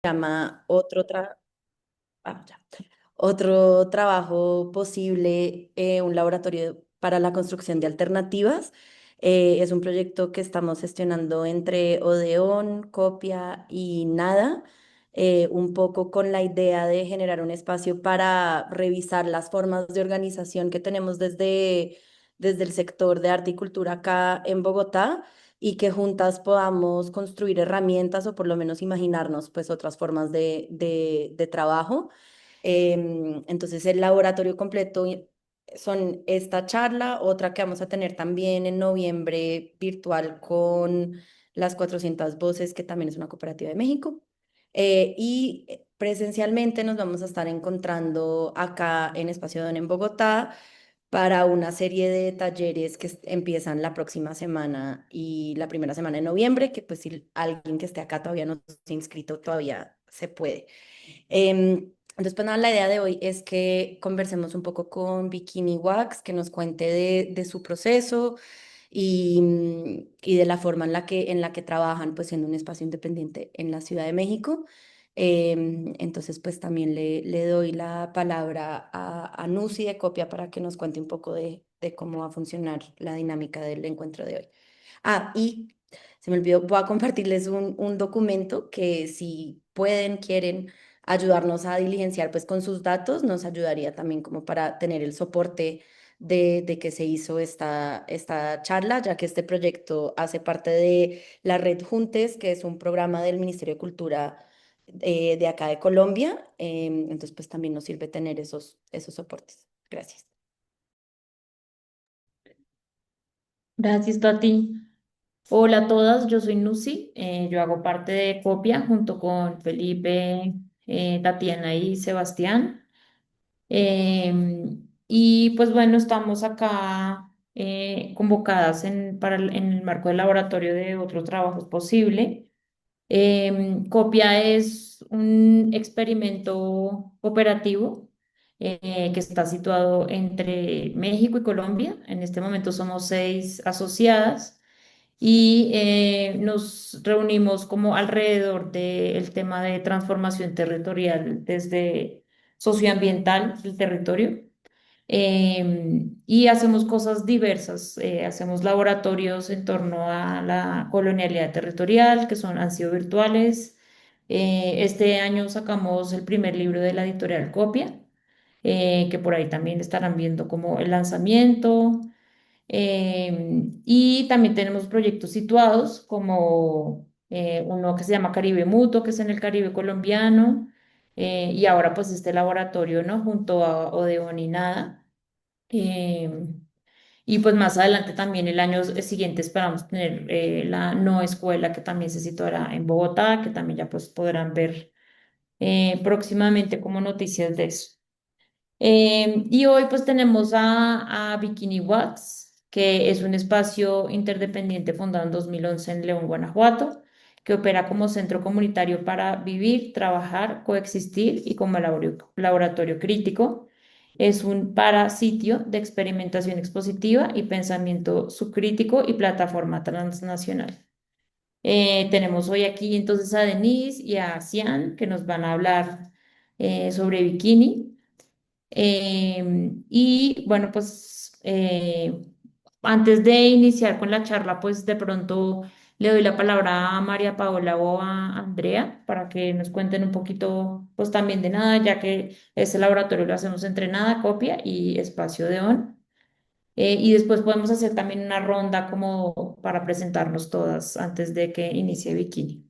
llama Otro trabajo posible, un laboratorio para la construcción de alternativas. Es un proyecto que estamos gestionando entre Odeón, Copia y Nada, un poco con la idea de generar un espacio para revisar las formas de organización que tenemos desde el sector de arte y cultura acá en Bogotá y que juntas podamos construir herramientas o por lo menos imaginarnos pues otras formas de trabajo. Entonces, el laboratorio completo son esta charla, otra que vamos a tener también en noviembre virtual con las 400 Voces, que también es una cooperativa de México. Y presencialmente nos vamos a estar encontrando acá en Espacio Don en Bogotá para una serie de talleres que empiezan la próxima semana y la primera semana de noviembre, que pues si alguien que esté acá todavía no se ha inscrito, todavía se puede. Entonces, pues nada, la idea de hoy es que conversemos un poco con Bikini Wax, que nos cuente de su proceso y de la forma en la que trabajan, pues siendo un espacio independiente en la Ciudad de México. Entonces, pues también le doy la palabra a Nusi de Copia para que nos cuente un poco de cómo va a funcionar la dinámica del encuentro de hoy. Y se me olvidó, voy a compartirles un documento que si pueden, quieren ayudarnos a diligenciar pues con sus datos, nos ayudaría también como para tener el soporte de que se hizo esta charla, ya que este proyecto hace parte de la Red Juntes, que es un programa del Ministerio de Cultura de acá de Colombia. Entonces pues también nos sirve tener esos soportes. Gracias. Gracias, Tati. Hola a todas, yo soy Nusi, yo hago parte de Copia junto con Felipe, Tatiana y Sebastián. Y pues bueno, estamos acá convocadas en el marco del laboratorio de otro trabajo posible. Copia es un experimento cooperativo que está situado entre México y Colombia. En este momento somos 6 asociadas y nos reunimos como alrededor del tema de transformación territorial desde socioambiental del territorio. Y hacemos cosas diversas, hacemos laboratorios en torno a la colonialidad territorial, han sido virtuales. Este año sacamos el primer libro de la editorial Copia, que por ahí también estarán viendo como el lanzamiento. Y también tenemos proyectos situados como uno que se llama Caribe Mutuo, que es en el Caribe colombiano, y ahora pues este laboratorio, ¿no? Junto a Odeón y Nada. Y pues más adelante también el año siguiente esperamos tener la no escuela que también se situará en Bogotá, que también ya pues podrán ver próximamente como noticias de eso. Y hoy pues tenemos a Bikini Wax, que es un espacio interdependiente fundado en 2011 en León, Guanajuato, que opera como centro comunitario para vivir, trabajar, coexistir y como laboratorio crítico. Es un parasitio de experimentación expositiva y pensamiento subcrítico y plataforma transnacional. Tenemos hoy aquí entonces a Denise y a Cian que nos van a hablar sobre Bikini. Y bueno, pues antes de iniciar con la charla, pues de pronto le doy la palabra a María Paola o a Andrea para que nos cuenten un poquito, pues también de nada, ya que este laboratorio lo hacemos entre Nada, Copia y Espacio de On. Y después podemos hacer también una ronda como para presentarnos todas antes de que inicie Bikini.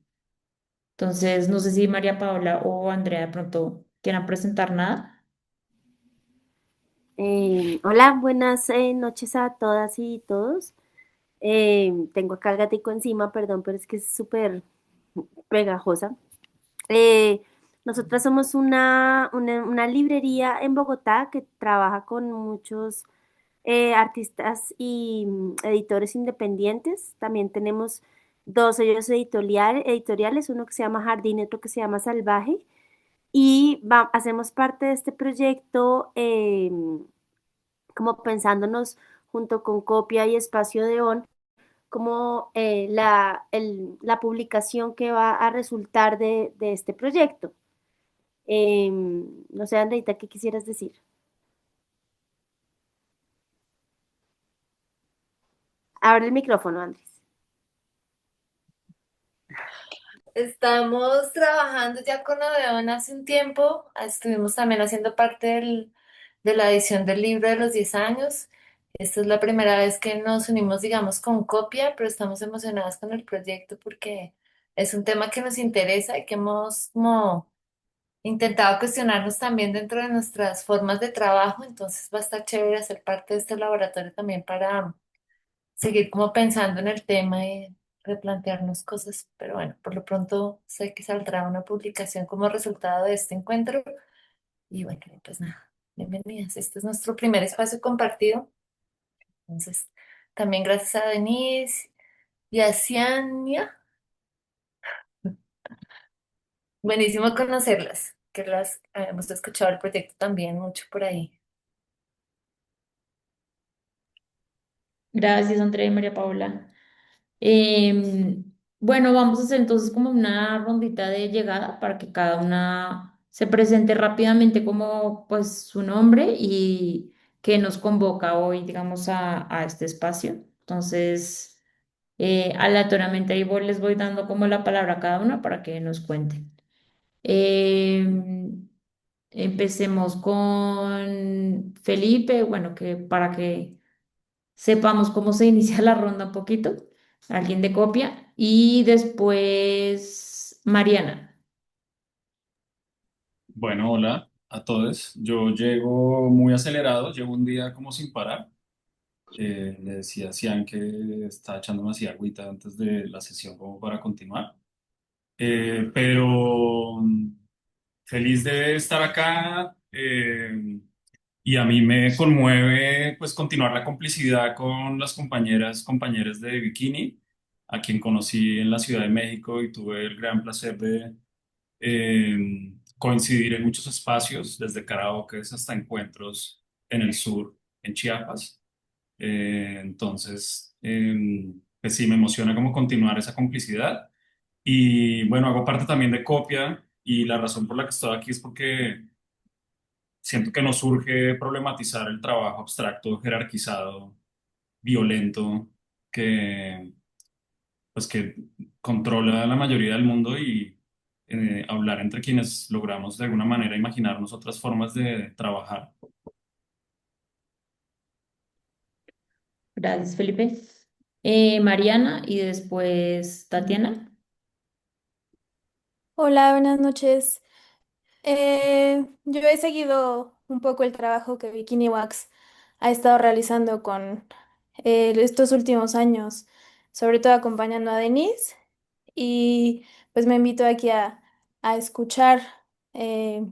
Entonces, no sé si María Paola o Andrea de pronto quieran presentar nada. Hola, buenas noches a todas y todos. Tengo acá el gatico encima, perdón, pero es que es súper pegajosa. Eh, Nosotras somos una librería en Bogotá que trabaja con muchos artistas y editores independientes. También tenemos dos sellos editoriales, uno que se llama Jardín y otro que se llama Salvaje. Y hacemos parte de este proyecto como pensándonos junto con Copia y Espacio de On como la publicación que va a resultar de este proyecto. No sé, Andreita, ¿qué quisieras decir? Abre el micrófono, Andrés. Estamos trabajando ya con Odeón hace un tiempo. Estuvimos también haciendo parte de la edición del libro de los 10 años. Esta es la primera vez que nos unimos, digamos, con Copia, pero estamos emocionadas con el proyecto porque es un tema que nos interesa y que hemos como intentado cuestionarnos también dentro de nuestras formas de trabajo. Entonces va a estar chévere hacer parte de este laboratorio también para seguir como pensando en el tema y replantearnos cosas, pero bueno, por lo pronto sé que saldrá una publicación como resultado de este encuentro y bueno, pues nada, bienvenidas. Este es nuestro primer espacio compartido, entonces también gracias a Denise y a Ciania, buenísimo conocerlas, que las hemos escuchado el proyecto también mucho por ahí. Gracias, Andrea y María Paula. Bueno, vamos a hacer entonces como una rondita de llegada para que cada una se presente rápidamente como pues su nombre y que nos convoca hoy, digamos, a este espacio. Entonces, aleatoriamente les voy dando como la palabra a cada una para que nos cuenten. Em, Empecemos con Felipe, bueno, que para que sepamos cómo se inicia la ronda un poquito, alguien de copia, y después Mariana. Bueno, hola a todos. Yo llego muy acelerado, llevo un día como sin parar. Le decía a Cian que estaba echándome así agüita antes de la sesión como para continuar. Pero feliz de estar acá y a mí me conmueve pues continuar la complicidad con las compañeras de Bikini, a quien conocí en la Ciudad de México y tuve el gran placer de coincidir en muchos espacios, desde karaoke hasta encuentros en el sur, en Chiapas. Entonces, pues sí, me emociona como continuar esa complicidad. Y bueno, hago parte también de Copia y la razón por la que estoy aquí es porque siento que nos surge problematizar el trabajo abstracto, jerarquizado, violento, que pues que controla la mayoría del mundo y hablar entre quienes logramos de alguna manera imaginarnos otras formas de trabajar. Gracias, Felipe. Mariana y después Tatiana. Hola, buenas noches. Yo he seguido un poco el trabajo que Bikini Wax ha estado realizando con estos últimos años, sobre todo acompañando a Denise, y pues me invito aquí a escuchar eh,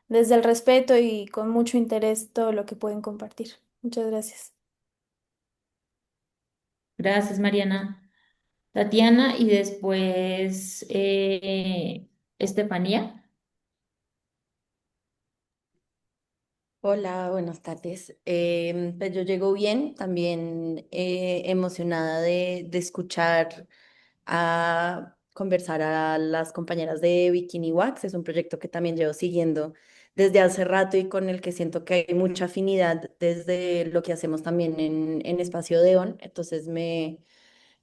desde el respeto y con mucho interés todo lo que pueden compartir. Muchas gracias. Gracias, Mariana. Tatiana y después Estefanía. Hola, buenas tardes. Pues yo llego bien, también emocionada de escuchar a conversar a las compañeras de Bikini Wax. Es un proyecto que también llevo siguiendo desde hace rato y con el que siento que hay mucha afinidad desde lo que hacemos también en Espacio Deón. Entonces me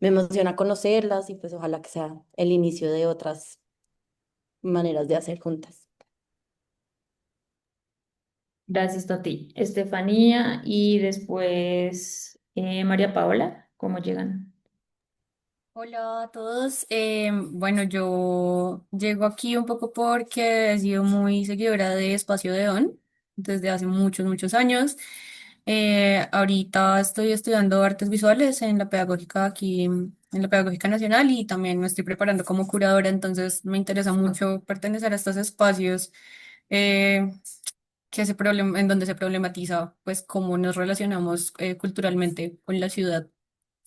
emociona conocerlas y pues ojalá que sea el inicio de otras maneras de hacer juntas. Gracias, Tati. Estefanía y después María Paola. ¿Cómo llegan? Hola a todos. Bueno, yo llego aquí un poco porque he sido muy seguidora de Espacio de On desde hace muchos, muchos años. Ahorita estoy estudiando artes visuales en la pedagógica aquí, en la Pedagógica Nacional y también me estoy preparando como curadora, entonces me interesa mucho pertenecer a estos espacios eh, en donde se problematiza pues cómo nos relacionamos culturalmente con la ciudad.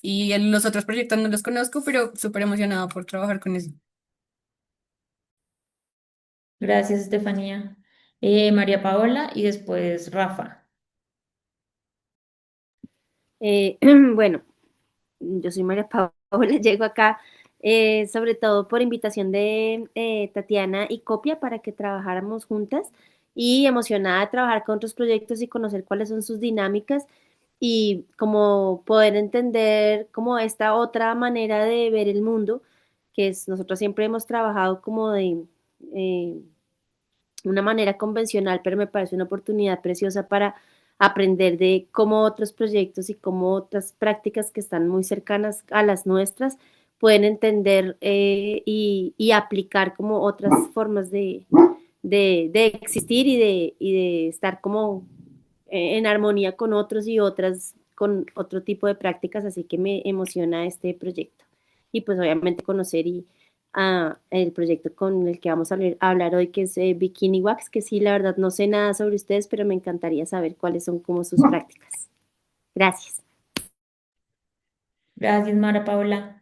Y los otros proyectos no los conozco, pero súper emocionada por trabajar con eso. Gracias, Estefanía. María Paola y después Rafa. Bueno, yo soy María Paula, llego acá sobre todo por invitación de Tatiana y Copia para que trabajáramos juntas y emocionada de trabajar con otros proyectos y conocer cuáles son sus dinámicas y como poder entender como esta otra manera de ver el mundo, que es, nosotros siempre hemos trabajado como de eh, una manera convencional, pero me parece una oportunidad preciosa para aprender de cómo otros proyectos y cómo otras prácticas que están muy cercanas a las nuestras pueden entender y aplicar como otras formas de existir y de estar como en armonía con otros y otras, con otro tipo de prácticas, así que me emociona este proyecto. Y pues obviamente conocer el proyecto con el que vamos a hablar hoy, que es Bikini Wax, que sí, la verdad no sé nada sobre ustedes, pero me encantaría saber cuáles son como sus prácticas. Gracias. Gracias, Mara Paula.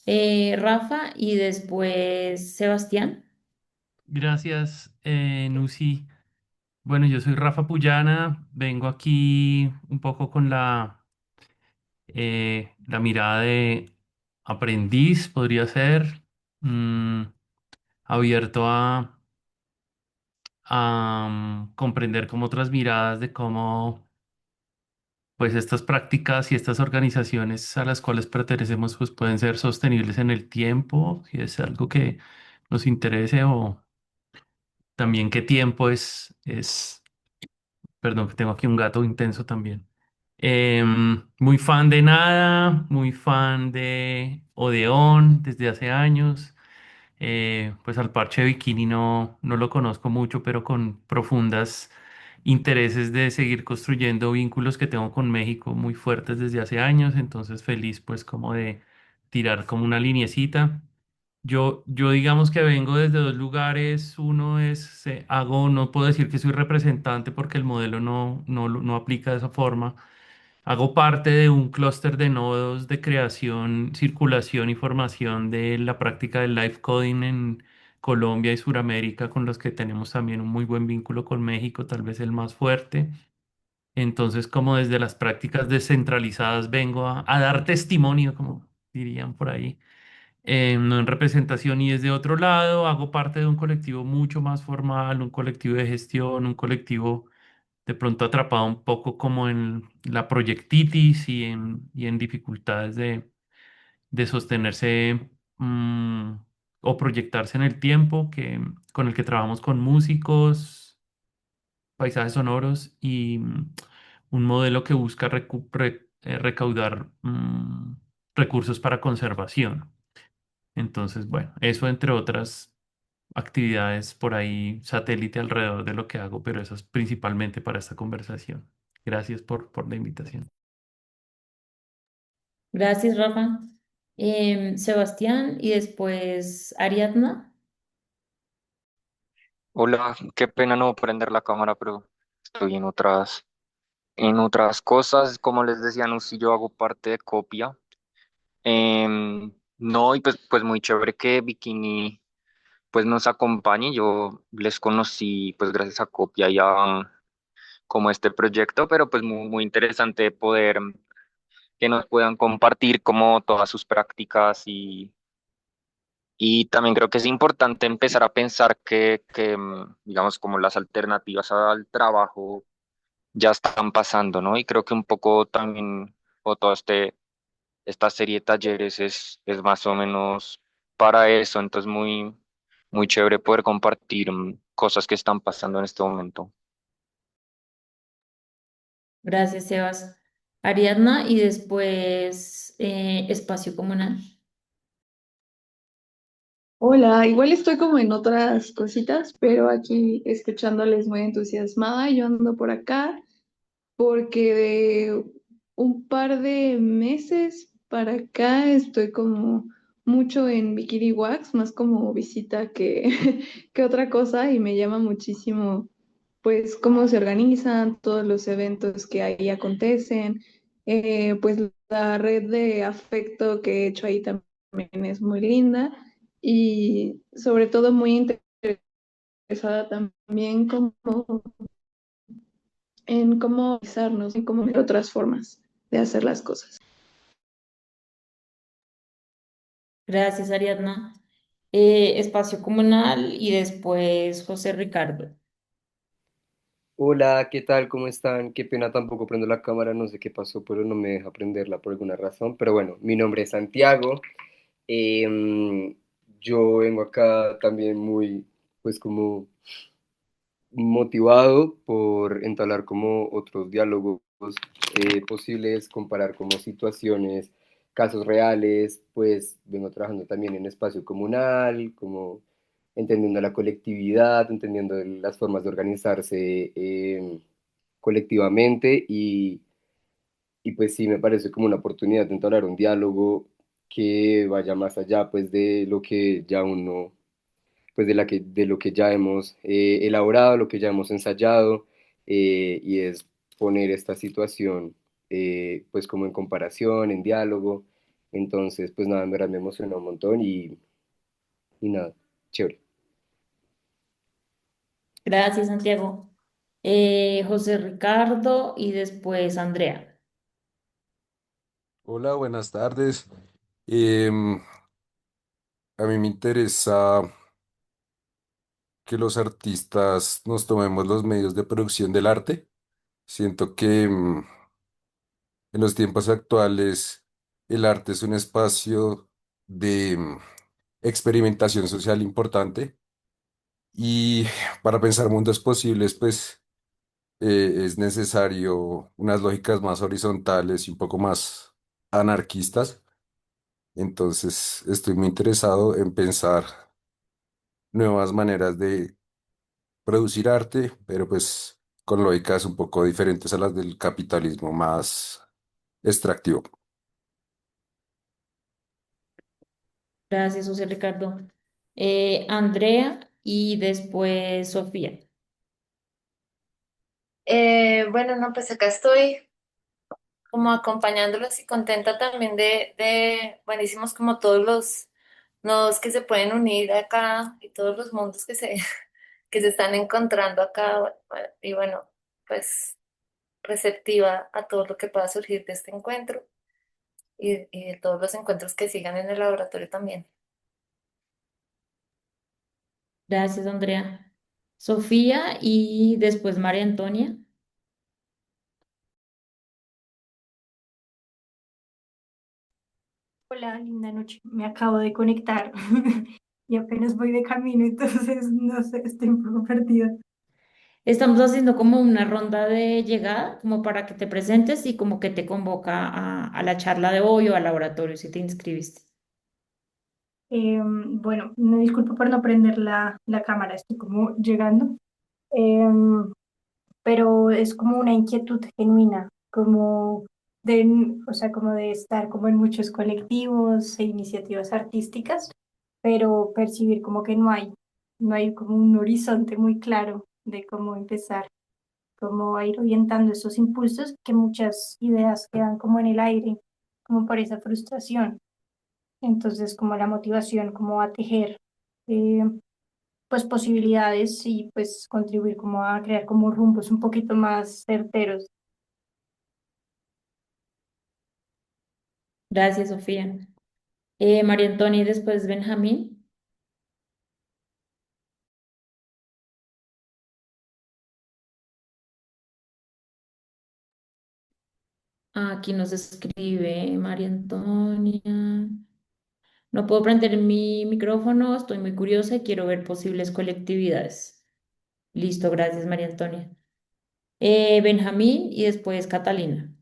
Rafa y después Sebastián. Gracias, Nusi. Bueno, yo soy Rafa Puyana, vengo aquí un poco con la mirada de aprendiz, podría ser, mm, abierto a comprender como otras miradas de cómo pues estas prácticas y estas organizaciones a las cuales pertenecemos pues pueden ser sostenibles en el tiempo, si es algo que nos interese o también qué tiempo es. Perdón, que tengo aquí un gato intenso también. Muy fan de Nada, muy fan de Odeón desde hace años. Pues al parche de Bikini no lo conozco mucho, pero con profundas intereses de seguir construyendo vínculos que tengo con México muy fuertes desde hace años. Entonces feliz pues como de tirar como una liniecita. Yo digamos que vengo desde dos lugares. Uno es, no puedo decir que soy representante porque el modelo no aplica de esa forma. Hago parte de un clúster de nodos de creación, circulación y formación de la práctica del life coding en Colombia y Sudamérica, con los que tenemos también un muy buen vínculo con México, tal vez el más fuerte. Entonces, como desde las prácticas descentralizadas vengo a dar testimonio, como dirían por ahí, no en representación y desde otro lado hago parte de un colectivo mucho más formal, un colectivo de gestión, un colectivo de pronto atrapado un poco como en la proyectitis y en dificultades de sostenerse o proyectarse en el tiempo, con el que trabajamos con músicos, paisajes sonoros y un modelo que busca recaudar recursos para conservación. Entonces, bueno, eso entre otras actividades por ahí satélite alrededor de lo que hago, pero eso es principalmente para esta conversación. Gracias por la invitación. Gracias, Rafa. Sebastián y después Ariadna. Hola, qué pena no prender la cámara, pero estoy en otras cosas. Como les decía, no si yo hago parte de Copia. No, y pues muy chévere que Bikini pues nos acompañe. Yo les conocí pues gracias a Copia y a como este proyecto, pero pues muy interesante poder que nos puedan compartir como todas sus prácticas y también creo que es importante empezar a pensar que digamos, como las alternativas al trabajo ya están pasando, ¿no? Y creo que un poco también, o toda esta serie de talleres es más o menos para eso, entonces muy chévere poder compartir cosas que están pasando en este momento. Gracias, Sebas. Ariadna y después Espacio Comunal. Hola, igual estoy como en otras cositas, pero aquí escuchándoles muy entusiasmada. Yo ando por acá porque de un par de meses para acá estoy como mucho en Bikini Wax, más como visita que, que otra cosa y me llama muchísimo pues cómo se organizan todos los eventos que ahí acontecen, pues la red de afecto que he hecho ahí también es muy linda y sobre todo muy interesada también como en cómo organizarnos y cómo ver otras formas de hacer las cosas. Gracias, Ariadna. Espacio comunal y después José Ricardo. Hola, ¿qué tal? ¿Cómo están? Qué pena, tampoco prendo la cámara, no sé qué pasó, pero no me deja prenderla por alguna razón. Pero bueno, mi nombre es Santiago. em, yo vengo acá también muy, pues como motivado por entablar como otros diálogos posibles, comparar como situaciones, casos reales, pues vengo trabajando también en espacio comunal, como entendiendo la colectividad, entendiendo las formas de organizarse colectivamente y pues sí me parece como una oportunidad de entablar un diálogo que vaya más allá pues de lo que ya uno pues de lo que ya hemos elaborado, lo que ya hemos ensayado, y es poner esta situación pues como en comparación, en diálogo. Entonces, pues nada, en verdad me emociona un montón y nada, chévere. Gracias, Santiago. José Ricardo y después Andrea. Hola, buenas tardes. Em, a mí me interesa que los artistas nos tomemos los medios de producción del arte. Siento que en los tiempos actuales el arte es un espacio de experimentación social importante y para pensar mundos posibles, pues es necesario unas lógicas más horizontales y un poco más anarquistas. Entonces, estoy muy interesado en pensar nuevas maneras de producir arte, pero pues con lógicas un poco diferentes a las del capitalismo más extractivo. Gracias, José Ricardo. Andrea y después Sofía. Bueno, no, pues acá estoy como acompañándolos y contenta también buenísimos como todos los nodos que se pueden unir acá y todos los mundos que se están encontrando acá. Y bueno, pues receptiva a todo lo que pueda surgir de este encuentro y de todos los encuentros que sigan en el laboratorio también. Gracias, Andrea. Sofía y después María Antonia. Hola, linda noche. Me acabo de conectar y apenas voy de camino, entonces no sé, estoy un poco perdida. Estamos haciendo como una ronda de llegada, como para que te presentes y como que te convoca a la charla de hoy o al laboratorio si te inscribiste. Bueno, me disculpo por no prender la cámara, estoy como llegando, pero es como una inquietud genuina, como o sea, como de estar como en muchos colectivos e iniciativas artísticas, pero percibir como que no hay como un horizonte muy claro de cómo empezar, cómo a ir orientando esos impulsos, que muchas ideas quedan como en el aire, como por esa frustración. Entonces, como la motivación, como a tejer, eh, pues posibilidades y pues contribuir como a crear como rumbos un poquito más certeros. Gracias, Sofía. María Antonia y después Benjamín. Aquí nos escribe María Antonia. No puedo prender mi micrófono, estoy muy curiosa y quiero ver posibles colectividades. Listo, gracias, María Antonia. Benjamín y después Catalina.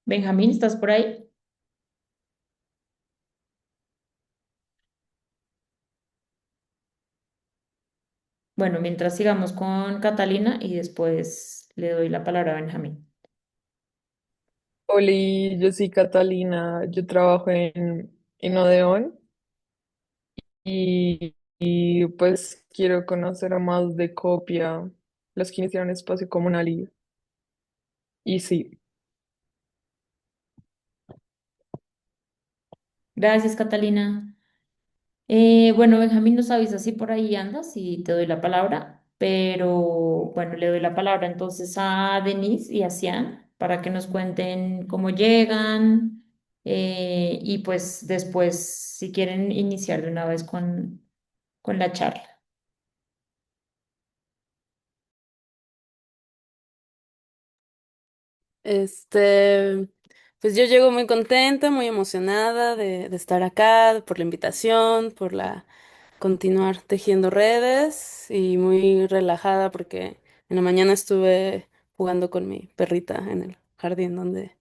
Benjamín, ¿estás por ahí? Bueno, mientras sigamos con Catalina y después le doy la palabra a Benjamín. Hola, yo soy Catalina, yo trabajo en Odeón y pues quiero conocer a más de Copia, los que iniciaron Espacio Comunal y sí. Gracias, Catalina. Bueno, Benjamín nos avisa si por ahí andas y te doy la palabra, pero bueno, le doy la palabra entonces a Denise y a Cian para que nos cuenten cómo llegan y pues después si quieren iniciar de una vez con la charla. Este, pues yo llego muy contenta, muy emocionada de estar acá, por la invitación, por la continuar tejiendo redes y muy relajada porque en la mañana estuve jugando con mi perrita en el jardín donde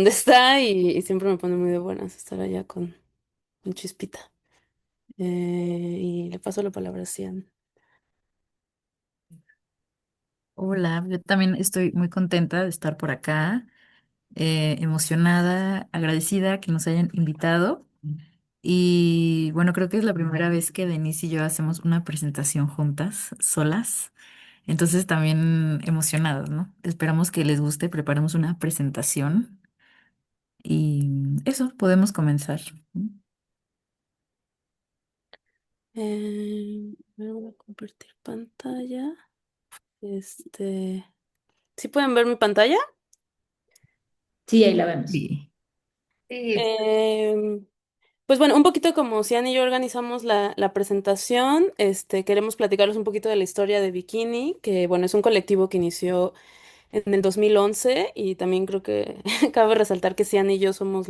está y siempre me pone muy de buenas estar allá con Chispita. Y le paso la palabra a Cian. Hola, yo también estoy muy contenta de estar por acá, emocionada, agradecida que nos hayan invitado. Y bueno, creo que es la primera vez que Denise y yo hacemos una presentación juntas, solas. Entonces también emocionadas, ¿no? Esperamos que les guste, preparamos una presentación y eso, podemos comenzar. Voy a compartir pantalla. ¿Sí pueden ver mi pantalla? Sí, ahí la vemos. Sí. Sí, Em, pues bueno, un poquito como Cian y yo organizamos la presentación, queremos platicarles un poquito de la historia de Bikini, que bueno, es un colectivo que inició en el 2011 y también creo que cabe resaltar que Cian y yo somos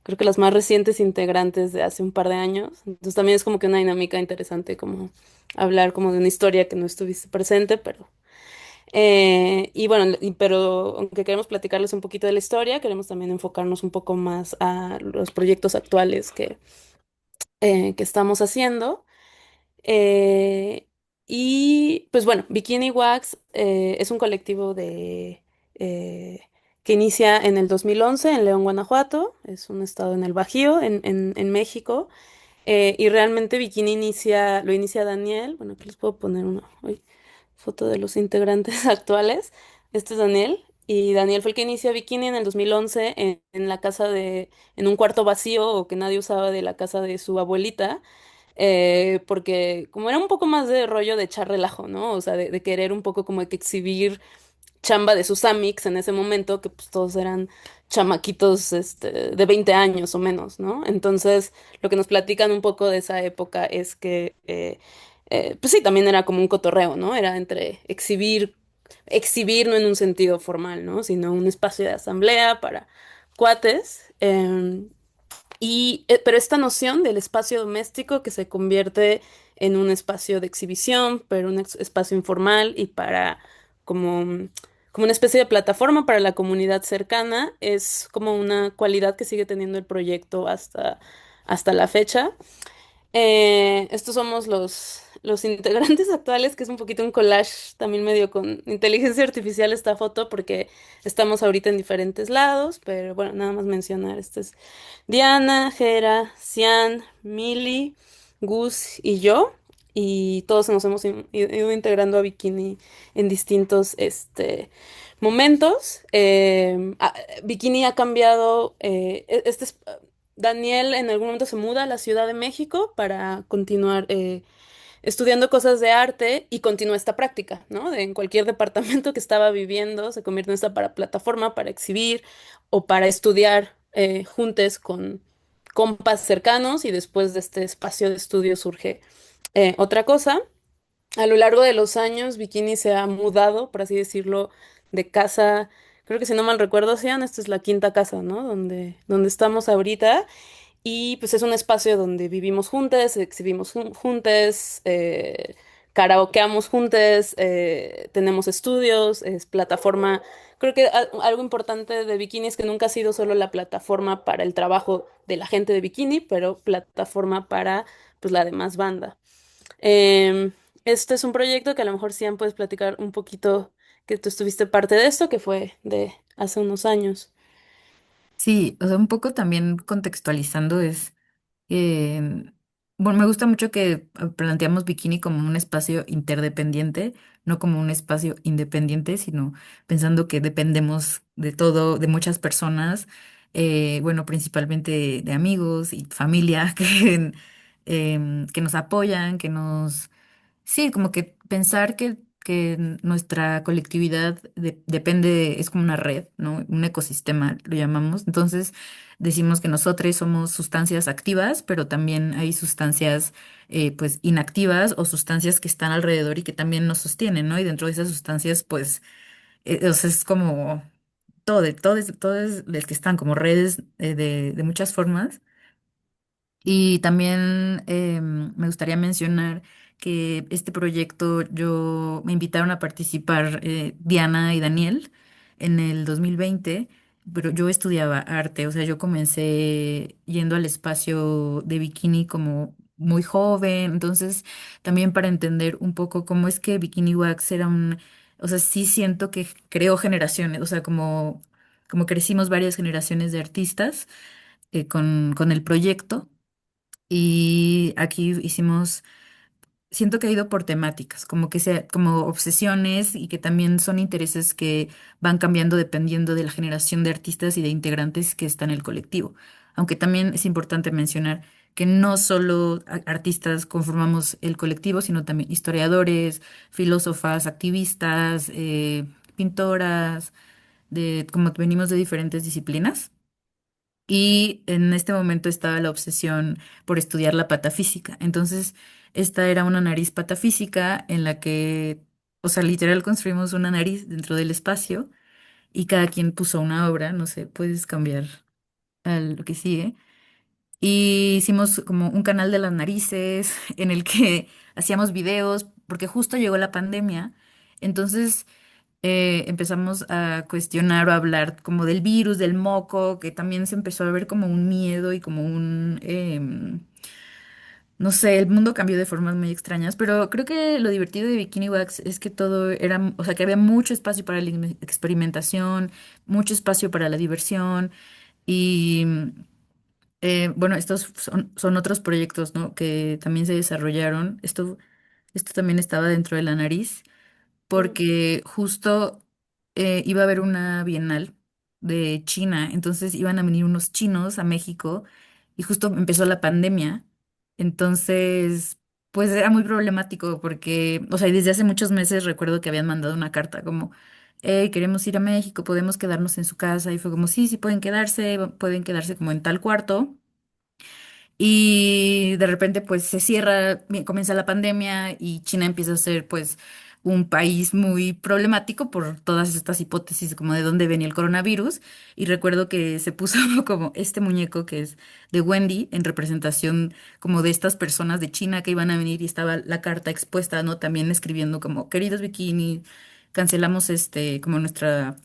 creo que las más recientes integrantes de hace un par de años. Entonces también es como que una dinámica interesante como hablar como de una historia que no estuviste presente, pero y bueno, pero aunque queremos platicarles un poquito de la historia, queremos también enfocarnos un poco más a los proyectos actuales que estamos haciendo. Eh, y pues bueno, Bikini Wax es un colectivo eh, que inicia en el 2011 en León, Guanajuato. Es un estado en el Bajío, en México. Y realmente lo inicia Daniel. Bueno, aquí les puedo poner una foto de los integrantes actuales. Este es Daniel. Y Daniel fue el que inicia Bikini en el 2011 en la casa en un cuarto vacío o que nadie usaba de la casa de su abuelita, porque como era un poco más de rollo de echar relajo, ¿no? O sea, de querer un poco como que exhibir chamba de sus amics en ese momento, que pues todos eran chamaquitos, de 20 años o menos, ¿no? Entonces, lo que nos platican un poco de esa época es que, pues sí, también era como un cotorreo, ¿no? Era entre exhibir no en un sentido formal, ¿no? Sino un espacio de asamblea para cuates. Pero esta noción del espacio doméstico que se convierte en un espacio de exhibición, pero un espacio informal y para como, como una especie de plataforma para la comunidad cercana, es como una cualidad que sigue teniendo el proyecto hasta la fecha. Estos somos los integrantes actuales, que es un poquito un collage también medio con inteligencia artificial esta foto, porque estamos ahorita en diferentes lados, pero bueno, nada más mencionar, este es Diana, Jera, Cian, Mili, Gus y yo, y todos nos hemos ido integrando a Bikini en distintos momentos. Bikini ha cambiado, Daniel en algún momento se muda a la Ciudad de México para continuar estudiando cosas de arte y continúa esta práctica, ¿no? En cualquier departamento que estaba viviendo se convierte en esta plataforma para exhibir o para estudiar juntes con compas cercanos y después de este espacio de estudio surge otra cosa. A lo largo de los años, Bikini se ha mudado, por así decirlo, de casa. Creo que si no mal recuerdo, Sian, esta es la quinta casa, ¿no? Donde estamos ahorita. Y pues es un espacio donde vivimos juntos, exhibimos juntos, karaokeamos juntos, tenemos estudios, es plataforma. Creo que algo importante de Bikini es que nunca ha sido solo la plataforma para el trabajo de la gente de Bikini, pero plataforma para pues la demás banda. Em, este es un proyecto que a lo mejor Sian puedes platicar un poquito, que tú estuviste parte de esto, que fue de hace unos años. Sí, o sea, un poco también contextualizando es, eh, bueno, me gusta mucho que planteamos Bikini como un espacio interdependiente, no como un espacio independiente, sino pensando que dependemos de todo, de muchas personas, bueno, principalmente de amigos y familia, que que nos apoyan, sí, como que pensar que nuestra colectividad depende, es como una red, ¿no? Un ecosistema, lo llamamos. Entonces, decimos que nosotros somos sustancias activas, pero también hay sustancias, pues, inactivas o sustancias que están alrededor y que también nos sostienen, ¿no? Y dentro de esas sustancias, pues, o sea, es como todo es el que están como redes de muchas formas. Y también me gustaría mencionar que este proyecto yo me invitaron a participar Diana y Daniel en el 2020, pero yo estudiaba arte, o sea, yo comencé yendo al espacio de Bikini como muy joven, entonces también para entender un poco cómo es que Bikini Wax era o sea, sí siento que creó generaciones, o sea, como crecimos varias generaciones de artistas con el proyecto. Y aquí siento que ha ido por temáticas, como obsesiones y que también son intereses que van cambiando dependiendo de la generación de artistas y de integrantes que está en el colectivo. Aunque también es importante mencionar que no solo artistas conformamos el colectivo, sino también historiadores, filósofas, activistas, pintoras, como venimos de diferentes disciplinas. Y en este momento estaba la obsesión por estudiar la patafísica. Entonces, esta era una nariz patafísica en la que, o sea, literal construimos una nariz dentro del espacio y cada quien puso una obra, no sé, puedes cambiar a lo que sigue. Y hicimos como un canal de las narices en el que hacíamos videos, porque justo llegó la pandemia. Entonces empezamos a cuestionar o a hablar como del virus, del moco, que también se empezó a ver como un miedo y como no sé, el mundo cambió de formas muy extrañas, pero creo que lo divertido de Bikini Wax es que todo era, o sea, que había mucho espacio para la experimentación, mucho espacio para la diversión y bueno, estos son otros proyectos, ¿no? Que también se desarrollaron. Esto también estaba dentro de la nariz Mm. porque justo iba a haber una bienal de China, entonces iban a venir unos chinos a México y justo empezó la pandemia, entonces pues era muy problemático porque, o sea, y desde hace muchos meses recuerdo que habían mandado una carta como, hey, queremos ir a México, podemos quedarnos en su casa y fue como, sí, sí pueden quedarse como en tal cuarto. Y de repente pues se cierra, comienza la pandemia y China empieza a ser pues un país muy problemático por todas estas hipótesis como de dónde venía el coronavirus. Y recuerdo que se puso como este muñeco que es de Wendy en representación como de estas personas de China que iban a venir y estaba la carta expuesta, ¿no? También escribiendo como, queridos bikini, cancelamos como nuestra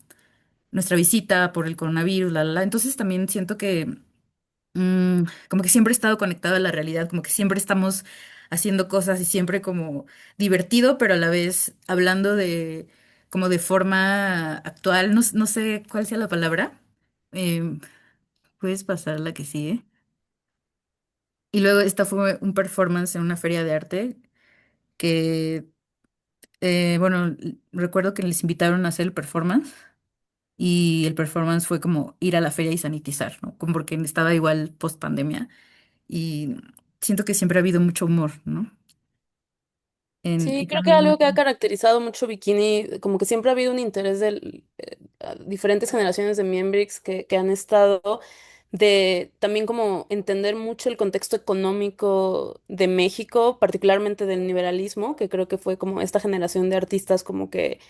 visita por el coronavirus, la, la, la. Entonces también siento que como que siempre he estado conectado a la realidad, como que siempre estamos haciendo cosas y siempre como divertido, pero a la vez hablando como de forma actual, no, no sé cuál sea la palabra. Em, Puedes pasar la que sigue. Y luego esta fue un performance en una feria de arte que, bueno, recuerdo que les invitaron a hacer el performance. Y el performance fue como ir a la feria y sanitizar, ¿no? Como porque estaba igual post pandemia. Y siento que siempre ha habido mucho humor, ¿no? Sí, Y creo que también, algo que ha caracterizado mucho Bikini, como que siempre ha habido un interés de diferentes generaciones de miembros que han estado de también como entender mucho el contexto económico de México, particularmente del liberalismo, que creo que fue como esta generación de artistas como que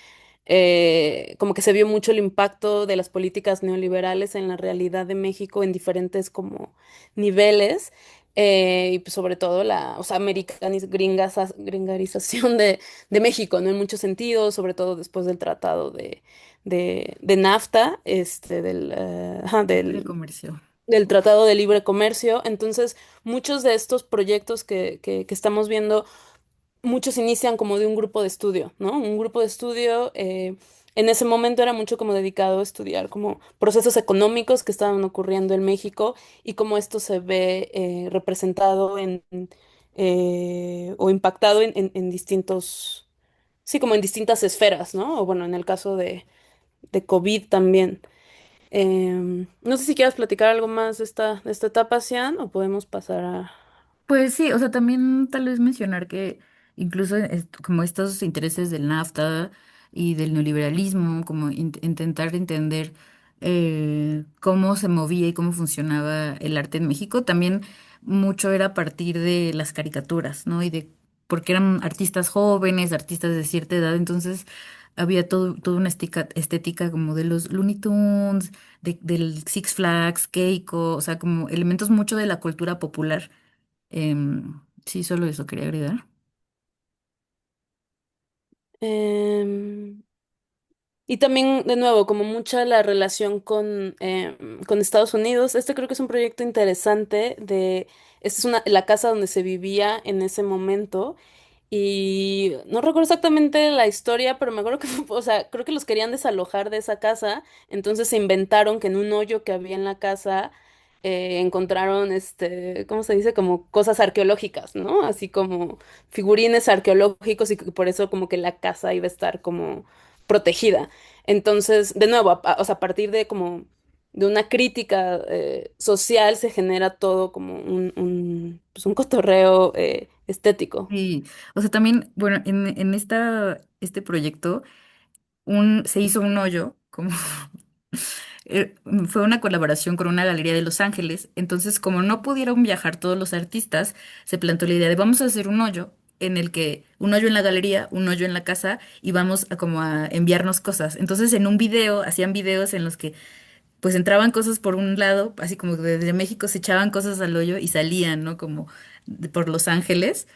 se vio mucho el impacto de las políticas neoliberales en la realidad de México en diferentes como niveles. Y pues sobre todo o sea, gringarización de México, ¿no? En muchos sentidos, sobre todo después del tratado de NAFTA, libre comercio. del Tratado de Libre Comercio. Entonces, muchos de estos proyectos que estamos viendo muchos inician como de un grupo de estudio, ¿no? Un grupo de estudio en ese momento era mucho como dedicado a estudiar como procesos económicos que estaban ocurriendo en México y cómo esto se ve representado o impactado en distintos, sí, como en distintas esferas, ¿no? O bueno, en el caso de COVID también. No sé si quieras platicar algo más de esta etapa, Cian, o podemos pasar a... Pues sí, o sea, también tal vez mencionar que incluso como estos intereses del NAFTA y del neoliberalismo, como intentar entender cómo se movía y cómo funcionaba el arte en México, también mucho era a partir de las caricaturas, ¿no? Y de porque eran artistas jóvenes, artistas de cierta edad, entonces había toda una estética como de los Looney Tunes, del Six Flags, Keiko, o sea, como elementos mucho de la cultura popular. Sí, solo eso quería agregar. Em, Y también, de nuevo, como mucha la relación con Estados Unidos. Este creo que es un proyecto interesante esta es la casa donde se vivía en ese momento. Y no recuerdo exactamente la historia, pero me acuerdo que, o sea, creo que los querían desalojar de esa casa. Entonces se inventaron que en un hoyo que había en la casa encontraron, ¿cómo se dice? Como cosas arqueológicas, ¿no? Así como figurines arqueológicos y que por eso como que la casa iba a estar como protegida. Entonces, de nuevo, o sea, a partir de como de una crítica social se genera todo como pues un cotorreo estético. Y, o sea, también, bueno, en este proyecto se hizo un hoyo, como eh, fue una colaboración con una galería de Los Ángeles. Entonces, como no pudieron viajar todos los artistas, se planteó la idea de vamos a hacer un hoyo en el que un hoyo en la galería, un hoyo en la casa y vamos a como a enviarnos cosas. Entonces, en un video, hacían videos en los que pues entraban cosas por un lado, así como desde México se echaban cosas al hoyo y salían, ¿no? Como por Los Ángeles.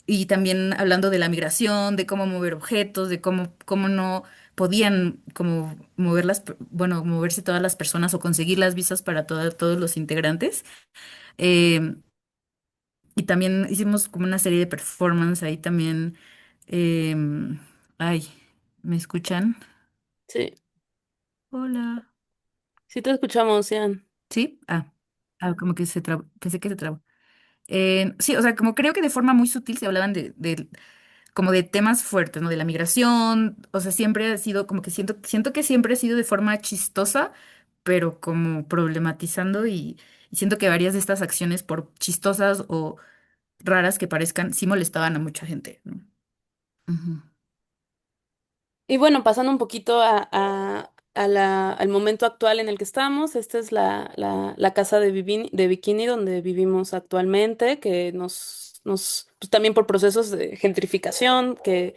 Y también hablando de la migración, de cómo mover objetos, de cómo no podían como bueno, moverse todas las personas o conseguir las visas para todos los integrantes. Eh, y también hicimos como una serie de performance ahí también. em, Ay, ¿me escuchan? Sí, Hola. sí te escuchamos, Ian. ¿Sí? Como que se trabó, pensé que se trabó. Sí, o sea, como creo que de forma muy sutil se hablaban como de temas fuertes, ¿no? De la migración, o sea, siempre ha sido como que siento que siempre ha sido de forma chistosa, pero como problematizando y siento que varias de estas acciones, por chistosas o raras que parezcan, sí molestaban a mucha gente, ¿no? Ujú. Y bueno, pasando un poquito al momento actual en el que estamos, esta es la casa de Bikini donde vivimos actualmente, que pues también por procesos de gentrificación que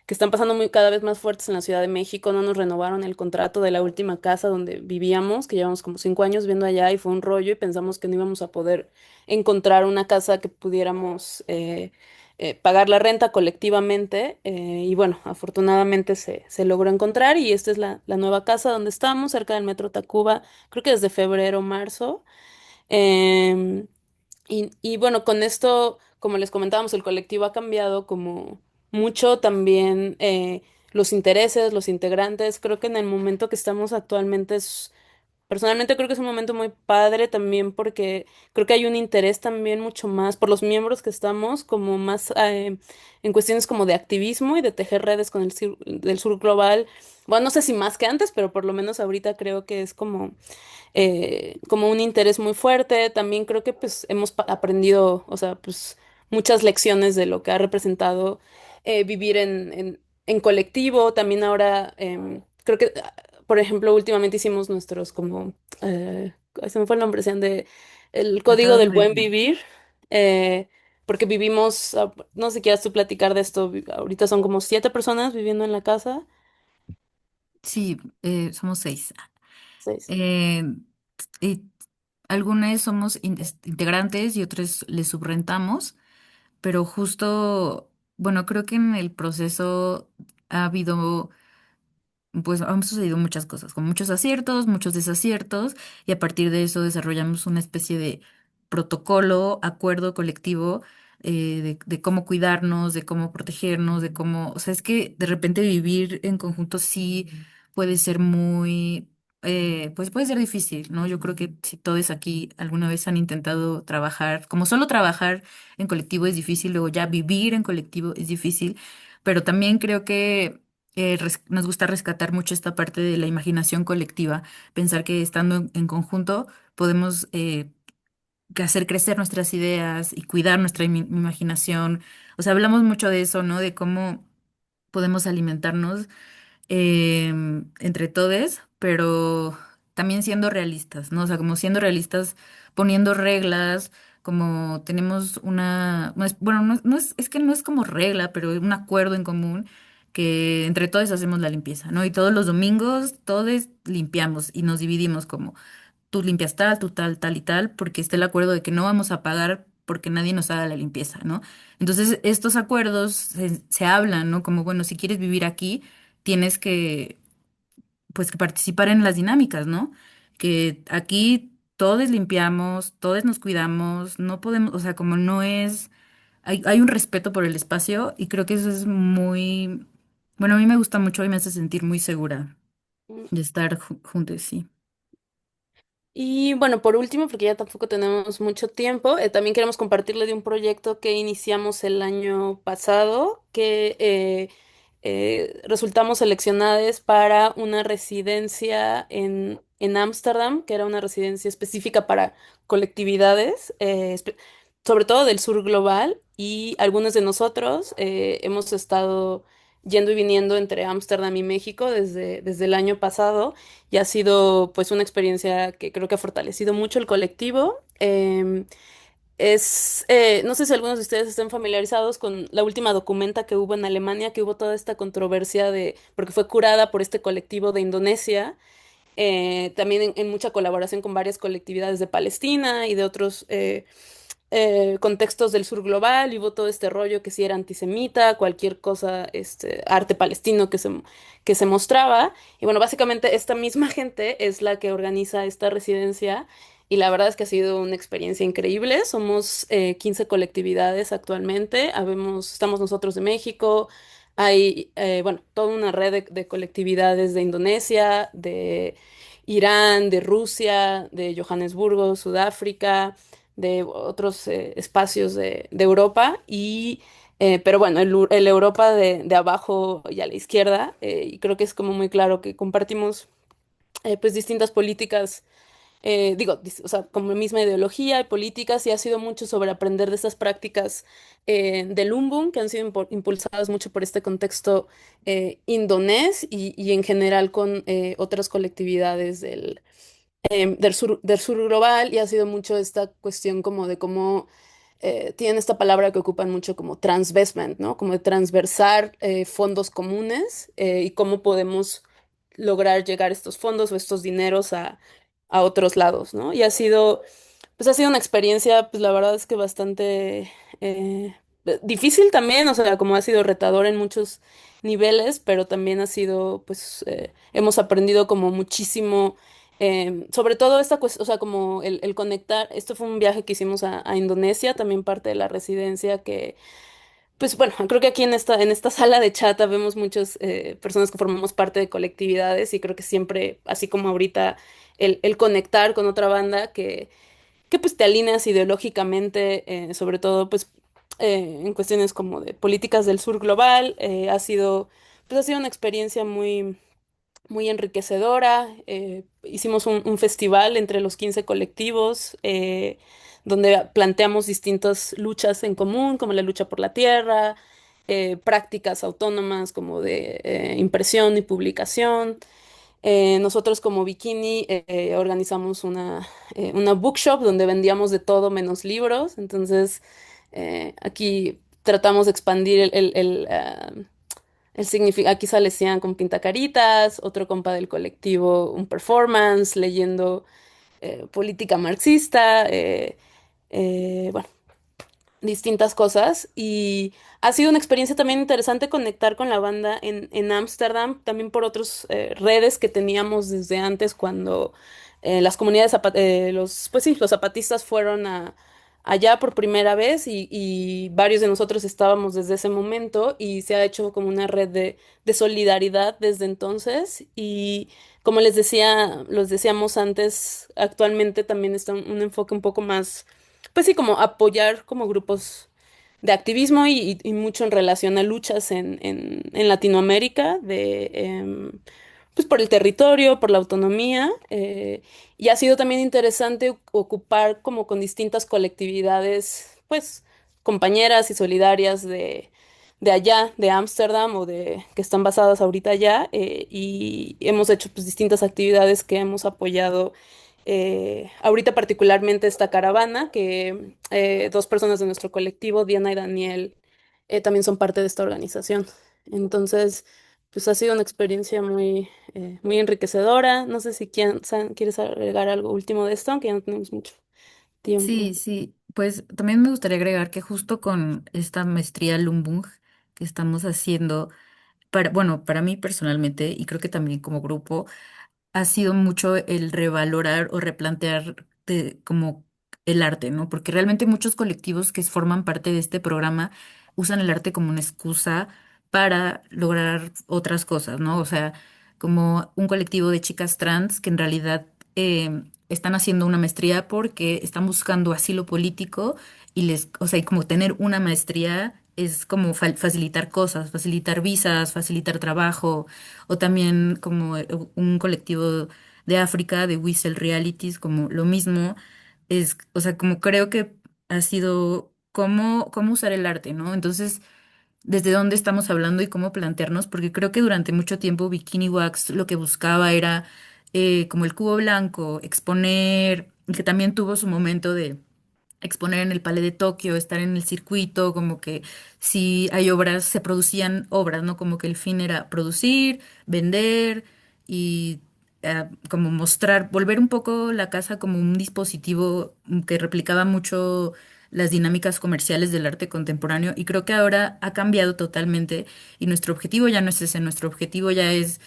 están pasando cada vez más fuertes en la Ciudad de México, no nos renovaron el contrato de la última casa donde vivíamos, que llevamos como 5 años viendo allá y fue un rollo y pensamos que no íbamos a poder encontrar una casa que pudiéramos pagar la renta colectivamente y bueno, afortunadamente se logró encontrar y esta es la nueva casa donde estamos, cerca del Metro Tacuba, creo que desde febrero, marzo. Em, y bueno, con esto, como les comentábamos, el colectivo ha cambiado como mucho también los intereses, los integrantes. Creo que en el momento que estamos actualmente personalmente creo que es un momento muy padre también porque creo que hay un interés también mucho más por los miembros que estamos, como más en cuestiones como de activismo y de tejer redes con del sur global. Bueno, no sé si más que antes, pero por lo menos ahorita creo que es como un interés muy fuerte. También creo que pues hemos aprendido, o sea, pues muchas lecciones de lo que ha representado vivir en colectivo. También ahora creo que, por ejemplo, últimamente hicimos nuestros como, ay, se me fue el nombre, sean de el código Tratados del de buen vida. vivir. Porque vivimos, no sé si quieras tú platicar de esto, ahorita son como 7 personas viviendo en la casa. Sí, somos 6. 6. Eh, y algunas somos integrantes y otras les subrentamos. Pero justo, bueno, creo que en el proceso ha habido, pues han sucedido muchas cosas, con muchos aciertos, muchos desaciertos, y a partir de eso desarrollamos una especie de protocolo, acuerdo colectivo, de cómo cuidarnos, de cómo protegernos, de cómo, o sea, es que de repente vivir en conjunto sí puede ser muy, pues puede ser difícil, ¿no? Yo creo que si todos aquí alguna vez han intentado trabajar, como solo trabajar en colectivo es difícil, luego ya vivir en colectivo es difícil, pero también creo que nos gusta rescatar mucho esta parte de la imaginación colectiva, pensar que estando en conjunto podemos que hacer crecer nuestras ideas y cuidar nuestra imaginación. O sea, hablamos mucho de eso, ¿no? De cómo podemos alimentarnos entre todos, pero también siendo realistas, ¿no? O sea, como siendo realistas, poniendo reglas, como tenemos bueno, es que no es como regla, pero un acuerdo en común que entre todos hacemos la limpieza, ¿no? Y todos los domingos todos limpiamos y nos dividimos como tú limpias tal, tú tal, tal y tal, porque está el acuerdo de que no vamos a pagar porque nadie nos haga la limpieza, ¿no? Entonces, estos acuerdos se hablan, ¿no? Como, bueno, si quieres vivir aquí, tienes que, pues, que participar en las dinámicas, ¿no? Que aquí todos limpiamos, todos nos cuidamos, no podemos, o sea, como no es, hay un respeto por el espacio y creo que eso es muy, bueno, a mí me gusta mucho y me hace sentir muy segura de estar juntos, sí. Y bueno, por último, porque ya tampoco tenemos mucho tiempo, también queremos compartirle de un proyecto que iniciamos el año pasado, que resultamos seleccionadas para una residencia en Ámsterdam, que era una residencia específica para colectividades, sobre todo del sur global, y algunos de nosotros hemos estado yendo y viniendo entre Ámsterdam y México desde el año pasado y ha sido pues una experiencia que creo que ha fortalecido mucho el colectivo. No sé si algunos de ustedes estén familiarizados con la última documenta que hubo en Alemania, que hubo toda esta controversia porque fue curada por este colectivo de Indonesia, también en mucha colaboración con varias colectividades de Palestina y de otros contextos del sur global, y hubo todo este rollo que si era antisemita, cualquier cosa, arte palestino que se mostraba. Y bueno, básicamente esta misma gente es la que organiza esta residencia y la verdad es que ha sido una experiencia increíble. Somos 15 colectividades actualmente, estamos nosotros de México, hay, bueno, toda una red de colectividades de Indonesia, de Irán, de Rusia, de Johannesburgo, Sudáfrica, de otros espacios de Europa pero bueno, el Europa de abajo y a la izquierda, y creo que es como muy claro que compartimos pues distintas políticas, o sea, como misma ideología y políticas, y ha sido mucho sobre aprender de estas prácticas del Umbun, que han sido impulsadas mucho por este contexto indonés y en general con otras colectividades del sur global, y ha sido mucho esta cuestión como de cómo tienen esta palabra que ocupan mucho como transvestment, ¿no? Como de transversar fondos comunes y cómo podemos lograr llegar estos fondos o estos dineros a otros lados, ¿no? Y pues ha sido una experiencia, pues la verdad es que bastante difícil también, o sea, como ha sido retador en muchos niveles, pero también ha sido, pues, hemos aprendido como muchísimo, sobre todo esta cuestión, o sea, como el conectar, esto fue un viaje que hicimos a Indonesia, también parte de la residencia que pues bueno, creo que aquí en esta sala de chat vemos muchas personas que formamos parte de colectividades y creo que siempre, así como ahorita, el conectar con otra banda que pues te alineas ideológicamente, sobre todo pues en cuestiones como de políticas del sur global, pues ha sido una experiencia muy enriquecedora. Hicimos un festival entre los 15 colectivos, donde planteamos distintas luchas en común, como la lucha por la tierra, prácticas autónomas como de impresión y publicación. Nosotros como Bikini organizamos una bookshop donde vendíamos de todo menos libros. Entonces, aquí tratamos de expandir aquí salían con pintacaritas, otro compa del colectivo un performance, leyendo política marxista, bueno, distintas cosas. Y ha sido una experiencia también interesante conectar con la banda en Ámsterdam, también por otras redes que teníamos desde antes cuando las comunidades, pues sí, los zapatistas fueron allá por primera vez y varios de nosotros estábamos desde ese momento y se ha hecho como una red de solidaridad desde entonces. Y como los decíamos antes, actualmente también está un enfoque un poco más pues sí, como apoyar como grupos de activismo y mucho en relación a luchas en Latinoamérica, pues por el territorio, por la autonomía, y ha sido también interesante ocupar como con distintas colectividades, pues compañeras y solidarias de allá, de Ámsterdam o de que están basadas ahorita allá, y hemos hecho pues distintas actividades que hemos apoyado. Ahorita particularmente esta caravana, que dos personas de nuestro colectivo, Diana y Daniel, también son parte de esta organización. Entonces, pues ha sido una experiencia muy enriquecedora. No sé si quieres agregar algo último de esto, aunque ya no tenemos mucho tiempo. Sí, sí, pues también me gustaría agregar que justo con esta maestría Lumbung que estamos haciendo, bueno, para mí personalmente y creo que también como grupo, ha sido mucho el revalorar o replantear como el arte, ¿no? Porque realmente muchos colectivos que forman parte de este programa usan el arte como una excusa para lograr otras cosas, ¿no? O sea, como un colectivo de chicas trans que en realidad están haciendo una maestría porque están buscando asilo político y o sea, y como tener una maestría es como facilitar cosas, facilitar visas, facilitar trabajo o también como un colectivo de África, de Whistle Realities, como lo mismo, o sea, como creo que ha sido cómo usar el arte, ¿no? Entonces, desde dónde estamos hablando y cómo plantearnos, porque creo que durante mucho tiempo Bikini Wax lo que buscaba era como el cubo blanco, exponer, y que también tuvo su momento de exponer en el Palais de Tokio, estar en el circuito, como que si hay obras, se producían obras, ¿no? Como que el fin era producir, vender y como mostrar, volver un poco la casa como un dispositivo que replicaba mucho las dinámicas comerciales del arte contemporáneo y creo que ahora ha cambiado totalmente y nuestro objetivo ya no es ese, nuestro objetivo ya es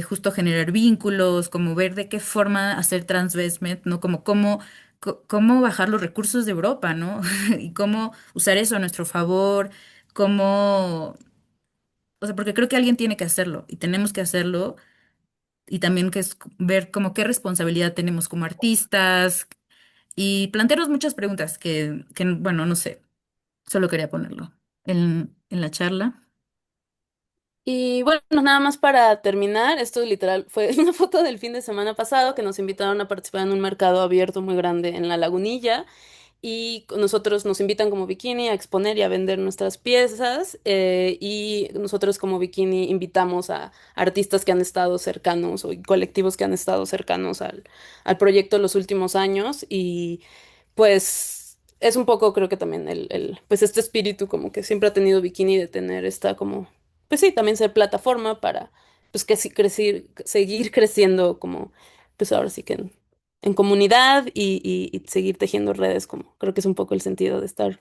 justo generar vínculos, como ver de qué forma hacer transvestment, ¿no? Como cómo bajar los recursos de Europa, ¿no? Y cómo usar eso a nuestro favor, cómo, o sea, porque creo que alguien tiene que hacerlo y tenemos que hacerlo y también que es ver como qué responsabilidad tenemos como artistas y plantearnos muchas preguntas bueno, no sé, solo quería ponerlo en la charla. Y bueno, nada más para terminar, esto literal fue una foto del fin de semana pasado que nos invitaron a participar en un mercado abierto muy grande en La Lagunilla y nosotros nos invitan como Bikini a exponer y a vender nuestras piezas, y nosotros como Bikini invitamos a artistas que han estado cercanos o colectivos que han estado cercanos al proyecto los últimos años y pues es un poco creo que también pues este espíritu como que siempre ha tenido Bikini de tener esta como, pues sí, también ser plataforma para pues que sí seguir creciendo como, pues ahora sí que en comunidad y seguir tejiendo redes, como creo que es un poco el sentido de estar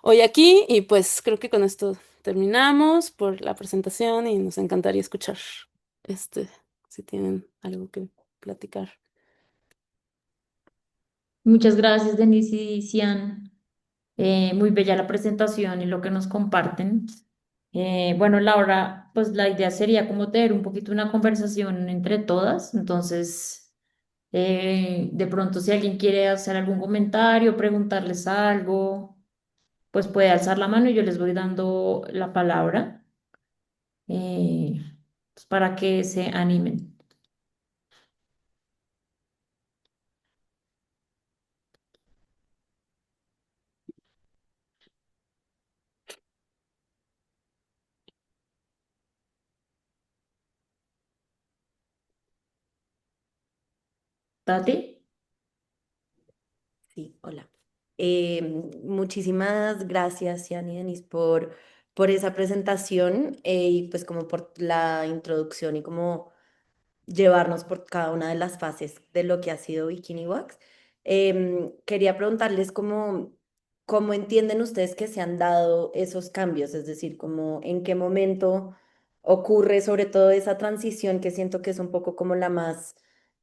hoy aquí. Y pues creo que con esto terminamos por la presentación y nos encantaría escuchar este, si tienen algo que platicar. Muchas gracias, Denise y Cian. Muy bella la presentación y lo que nos comparten. Bueno, Laura, pues la idea sería como tener un poquito una conversación entre todas. Entonces, de pronto si alguien quiere hacer algún comentario, preguntarles algo, pues puede alzar la mano y yo les voy dando la palabra, eh, pues para que se animen. Tati. Sí, hola. Muchísimas gracias, Ian y Denis, por esa presentación y pues como por la introducción y como llevarnos por cada una de las fases de lo que ha sido Bikini Wax. Quería preguntarles cómo entienden ustedes que se han dado esos cambios, es decir, como en qué momento ocurre sobre todo esa transición que siento que es un poco como la más,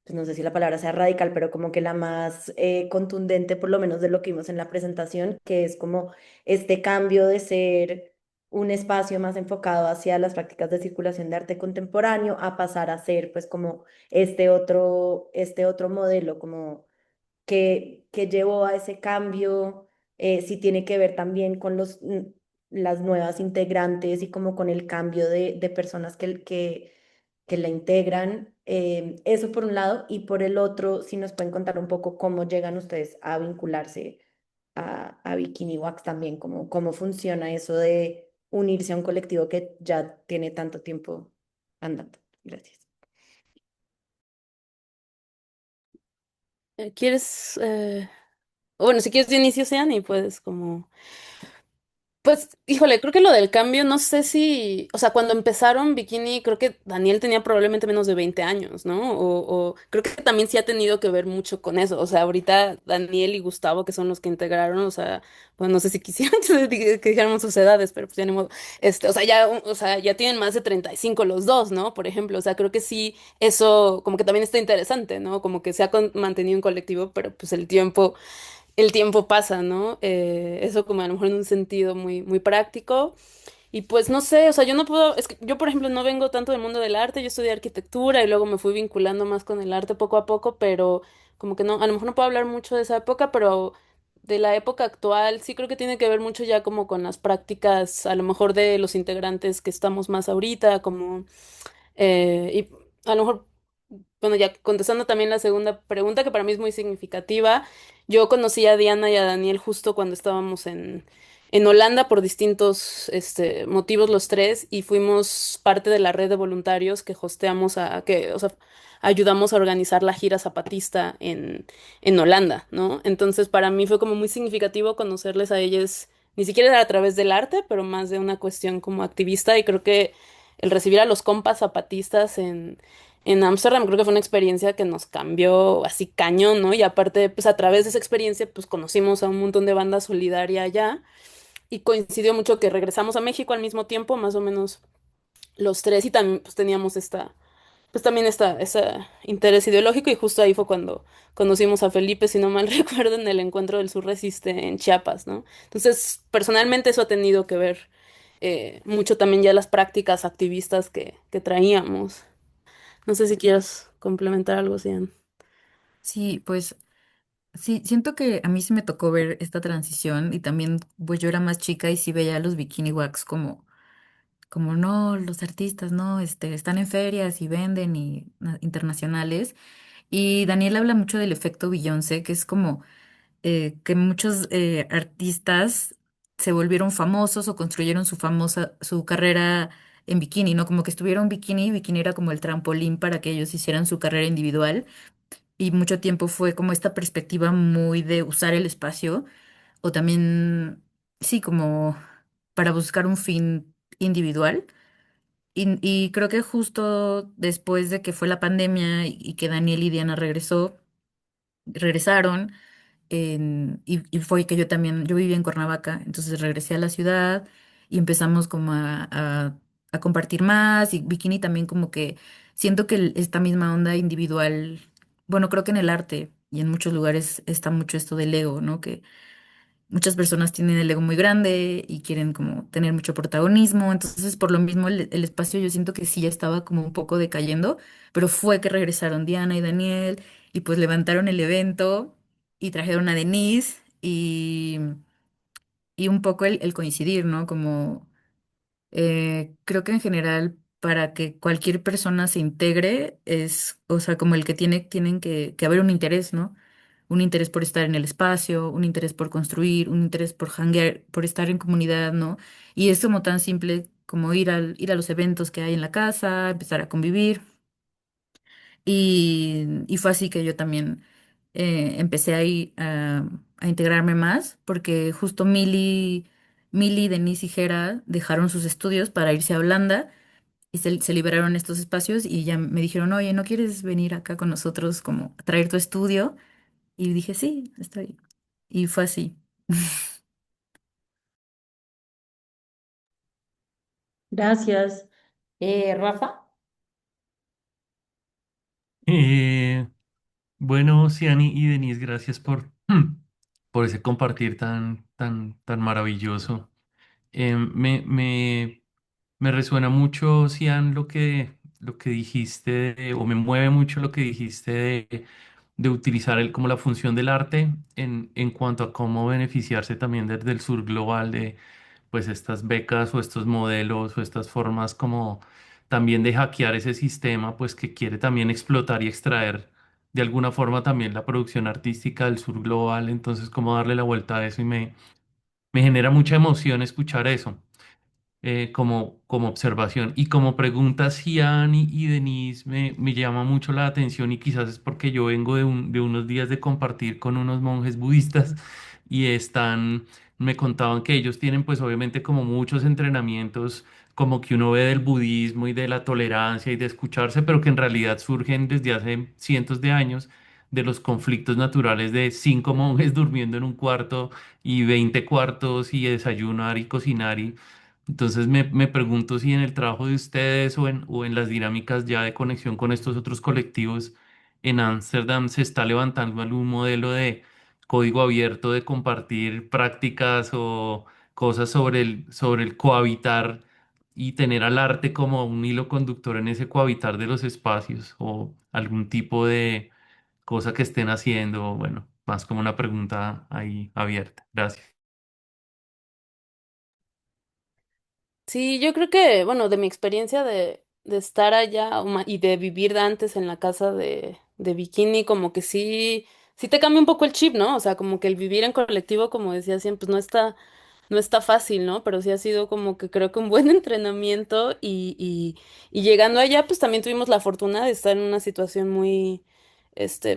pues no sé si la palabra sea radical, pero como que la más contundente, por lo menos de lo que vimos en la presentación, que es como este cambio de ser un espacio más enfocado hacia las prácticas de circulación de arte contemporáneo a pasar a ser pues como este otro modelo, como que llevó a ese cambio, si tiene que ver también con las nuevas integrantes y como con el cambio de personas que la integran. Eso por un lado, y por el otro, si nos pueden contar un poco cómo llegan ustedes a vincularse a Bikini Wax también, cómo funciona eso de unirse a un colectivo que ya tiene tanto tiempo andando. Gracias. ¿Quieres, bueno, si quieres de inicio, Sean, y puedes como... Pues, híjole, creo que lo del cambio, no sé si, o sea, cuando empezaron Bikini, creo que Daniel tenía probablemente menos de 20 años, ¿no? O creo que también sí ha tenido que ver mucho con eso. O sea, ahorita Daniel y Gustavo, que son los que integraron, o sea, pues no sé si quisieran que dijéramos sus edades, pero pues ya ni modo. O sea, o sea, ya tienen más de 35 los dos, ¿no? Por ejemplo, o sea, creo que sí, eso como que también está interesante, ¿no? Como que se ha mantenido un colectivo, pero pues el tiempo pasa, ¿no? Eso como a lo mejor en un sentido muy, muy práctico. Y pues no sé, o sea, yo no puedo, es que yo por ejemplo no vengo tanto del mundo del arte, yo estudié arquitectura y luego me fui vinculando más con el arte poco a poco, pero como que no, a lo mejor no puedo hablar mucho de esa época, pero de la época actual sí creo que tiene que ver mucho ya como con las prácticas, a lo mejor de los integrantes que estamos más ahorita, como y a lo mejor, bueno, ya contestando también la segunda pregunta, que para mí es muy significativa, yo conocí a Diana y a Daniel justo cuando estábamos en Holanda por distintos motivos los tres y fuimos parte de la red de voluntarios que hosteamos o sea, ayudamos a organizar la gira zapatista en Holanda, ¿no? Entonces para mí fue como muy significativo conocerles a ellos, ni siquiera era a través del arte, pero más de una cuestión como activista y creo que el recibir a los compas zapatistas en Ámsterdam creo que fue una experiencia que nos cambió así cañón, ¿no? Y aparte, pues a través de esa experiencia, pues conocimos a un montón de bandas solidaria allá y coincidió mucho que regresamos a México al mismo tiempo, más o menos los tres, y también pues teníamos pues también ese interés ideológico y justo ahí fue cuando conocimos a Felipe, si no mal recuerdo, en el encuentro del Sur Resiste en Chiapas, ¿no? Entonces, personalmente eso ha tenido que ver mucho también ya las prácticas activistas que traíamos. No sé si quieras complementar algo, Cian. Sí, pues sí, siento que a mí sí me tocó ver esta transición y también pues yo era más chica y sí veía a los Bikini Wax como no, los artistas, no, están en ferias y venden y internacionales. Y Daniel habla mucho del efecto Beyoncé, que es como que muchos artistas se volvieron famosos o construyeron su carrera en bikini, ¿no? Como que estuvieron bikini y bikini era como el trampolín para que ellos hicieran su carrera individual. Y mucho tiempo fue como esta perspectiva muy de usar el espacio o también, sí, como para buscar un fin individual. Y creo que justo después de que fue la pandemia y que Daniel y Diana regresaron, y fue que yo vivía en Cuernavaca, entonces regresé a la ciudad y empezamos como a compartir más y Bikini también como que siento que esta misma onda individual, bueno, creo que en el arte y en muchos lugares está mucho esto del ego, ¿no? Que muchas personas tienen el ego muy grande y quieren como tener mucho protagonismo, entonces por lo mismo el espacio yo siento que sí ya estaba como un poco decayendo, pero fue que regresaron Diana y Daniel y pues levantaron el evento y trajeron a Denise y un poco el coincidir, ¿no? Como creo que en general para que cualquier persona se integre es, o sea, como el que tienen que haber un interés, ¿no? Un interés por estar en el espacio, un interés por construir, un interés por hanguear, por estar en comunidad, ¿no? Y es como tan simple como ir a los eventos que hay en la casa, empezar a convivir. Y fue así que yo también empecé ahí a integrarme más, porque justo Mili, Denise y Jera dejaron sus estudios para irse a Holanda y se liberaron estos espacios y ya me dijeron, oye, ¿no quieres venir acá con nosotros como a traer tu estudio? Y dije, sí, estoy. Y fue así. Gracias. Rafa. Eh, bueno, Ciani y Denise, gracias por ese compartir tan maravilloso. Me resuena mucho, Cian, lo que dijiste, o me mueve mucho lo que dijiste de utilizar como la función del arte en cuanto a cómo beneficiarse también desde el sur global de pues estas becas o estos modelos o estas formas como también de hackear ese sistema, pues que quiere también explotar y extraer de alguna forma también la producción artística del sur global. Entonces, cómo darle la vuelta a eso y me genera mucha emoción escuchar eso como observación. Y como pregunta, Cian y Denise me llama mucho la atención y quizás es porque yo vengo de unos días de compartir con unos monjes budistas y me contaban que ellos tienen pues obviamente como muchos entrenamientos como que uno ve del budismo y de la tolerancia y de escucharse, pero que en realidad surgen desde hace cientos de años de los conflictos naturales de 5 monjes durmiendo en un cuarto y 20 cuartos y desayunar y cocinar y entonces me pregunto si en el trabajo de ustedes o en las dinámicas ya de conexión con estos otros colectivos en Ámsterdam se está levantando algún modelo de código abierto de compartir prácticas o cosas sobre el cohabitar y tener al arte como un hilo conductor en ese cohabitar de los espacios o algún tipo de cosa que estén haciendo, bueno, más como una pregunta ahí abierta. Gracias. Sí, yo creo que, bueno, de mi experiencia de estar allá y de vivir antes en la casa de Bikini, como que sí te cambia un poco el chip, ¿no? O sea, como que el vivir en colectivo, como decía siempre, pues no está fácil, ¿no? Pero sí ha sido como que creo que un buen entrenamiento y llegando allá, pues también tuvimos la fortuna de estar en una situación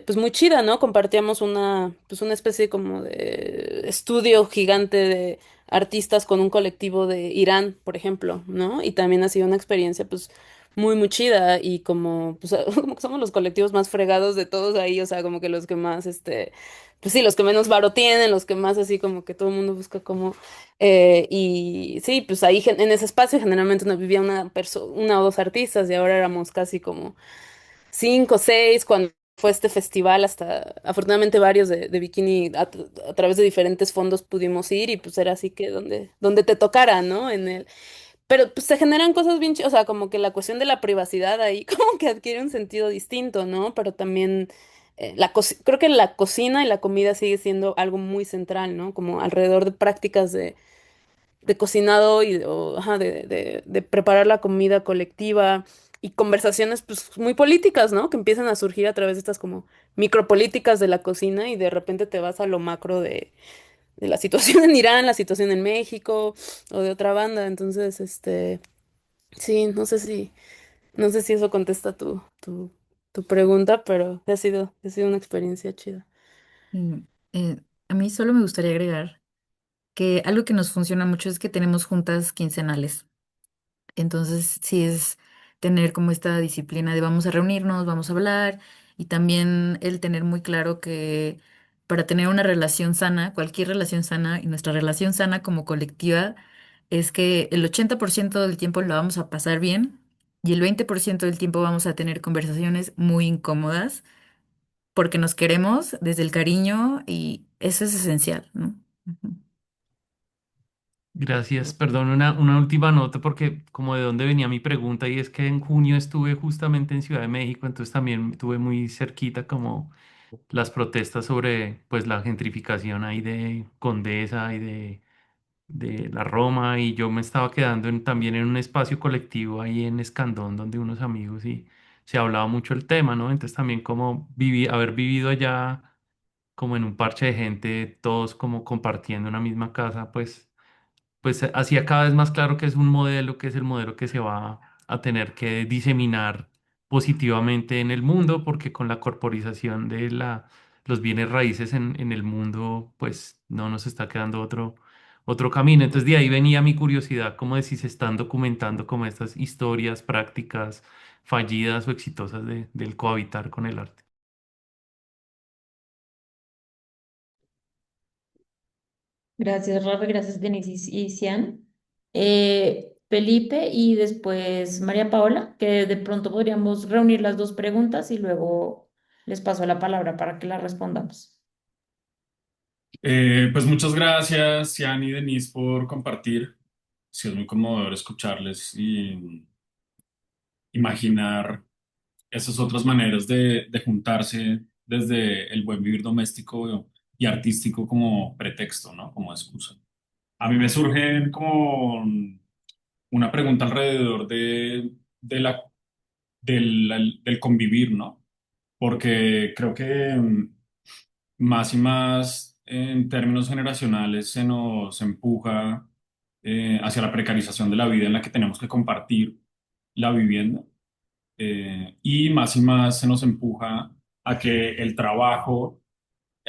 pues muy chida, ¿no? Compartíamos pues una especie como de estudio gigante de artistas con un colectivo de Irán, por ejemplo, ¿no? Y también ha sido una experiencia, pues, muy chida y pues, como que somos los colectivos más fregados de todos ahí, o sea, como que los que más, pues sí, los que menos varo tienen, los que más así como que todo el mundo busca como, y sí, pues ahí en ese espacio generalmente no vivía una o dos artistas y ahora éramos casi como 5 o 6 cuando fue este festival, hasta afortunadamente varios de Bikini a través de diferentes fondos pudimos ir y pues era así que donde te tocara, ¿no? Pero pues se generan cosas bien, o sea, como que la cuestión de la privacidad ahí como que adquiere un sentido distinto, ¿no? Pero también creo que la cocina y la comida sigue siendo algo muy central, ¿no? Como alrededor de prácticas de cocinado ajá, de preparar la comida colectiva y conversaciones pues muy políticas, ¿no? Que empiezan a surgir a través de estas como micropolíticas de la cocina y de repente te vas a lo macro de la situación en Irán, la situación en México o de otra banda. Entonces, sí, no sé si eso contesta tu pregunta, pero ha sido una experiencia chida. Mm, a mí solo me gustaría agregar que algo que nos funciona mucho es que tenemos juntas quincenales. Entonces, sí es tener como esta disciplina de vamos a reunirnos, vamos a hablar y también el tener muy claro que para tener una relación sana, cualquier relación sana y nuestra relación sana como colectiva es que el 80% del tiempo lo vamos a pasar bien y el 20% del tiempo vamos a tener conversaciones muy incómodas porque nos queremos desde el cariño y eso es esencial, ¿no? Ujú. Gracias. Perdón, una última nota porque como de dónde venía mi pregunta y es que en junio estuve justamente en Ciudad de México, entonces también tuve muy cerquita como las protestas sobre pues la gentrificación ahí de Condesa y de la Roma y yo me estaba quedando también en un espacio colectivo ahí en Escandón donde unos amigos y se hablaba mucho el tema, ¿no? Entonces también como haber vivido allá como en un parche de gente, todos como compartiendo una misma casa, pues hacía cada vez más claro que es un modelo, que es el modelo que se va a tener que diseminar positivamente en el mundo, porque con la corporización de los bienes raíces en el mundo, pues no nos está quedando otro camino. Entonces de ahí venía mi curiosidad, como de si se están documentando como estas historias, prácticas fallidas o exitosas del cohabitar con el arte. Gracias, Rafa, gracias, Denise y Cian. Felipe y después María Paola, que de pronto podríamos reunir las dos preguntas y luego les paso la palabra para que las respondamos. Pues muchas gracias, Cian y Denise, por compartir. Sí, es muy conmovedor escucharles y imaginar esas otras maneras de juntarse desde el buen vivir doméstico y artístico como pretexto, ¿no? Como excusa. A mí me surge como una pregunta alrededor de de del convivir, ¿no? Porque creo que más y más en términos generacionales se nos empuja hacia la precarización de la vida en la que tenemos que compartir la vivienda y más se nos empuja a que el trabajo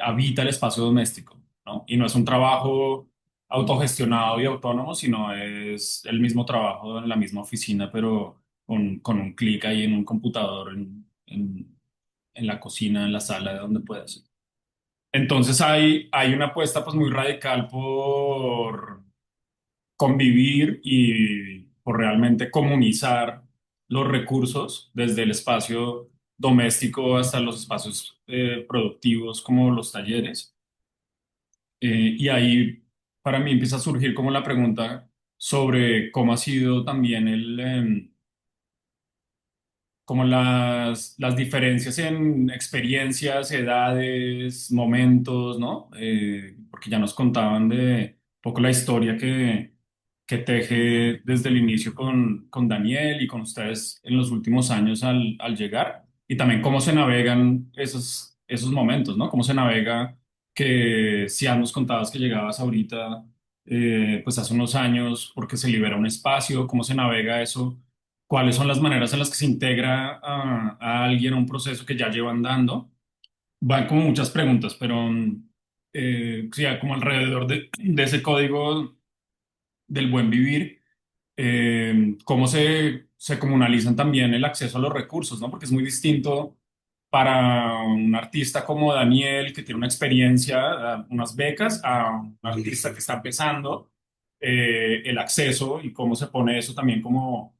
habita el espacio doméstico, ¿no? Y no es un trabajo autogestionado y autónomo, sino es el mismo trabajo en la misma oficina, pero con un clic ahí en un computador, en la cocina, en la sala, de donde puedas. Entonces hay una apuesta pues muy radical por convivir y por realmente comunizar los recursos desde el espacio doméstico hasta los espacios productivos como los talleres. Y ahí para mí empieza a surgir como la pregunta sobre cómo ha sido también como las diferencias en experiencias, edades, momentos, ¿no? Porque ya nos contaban de un poco la historia que teje desde el inicio con Daniel y con ustedes en los últimos años al llegar, y también cómo se navegan esos momentos, ¿no? Cómo se navega que si nos contabas que llegabas ahorita, pues hace unos años, porque se libera un espacio, cómo se navega eso, cuáles son las maneras en las que se integra a alguien a un proceso que ya lleva andando. Van como muchas preguntas, pero sí, como alrededor de ese código del buen vivir, cómo se comunalizan también el acceso a los recursos, ¿no? Porque es muy distinto para un artista como Daniel, que tiene una experiencia, unas becas, a un artista que está empezando, el acceso y cómo se pone eso también como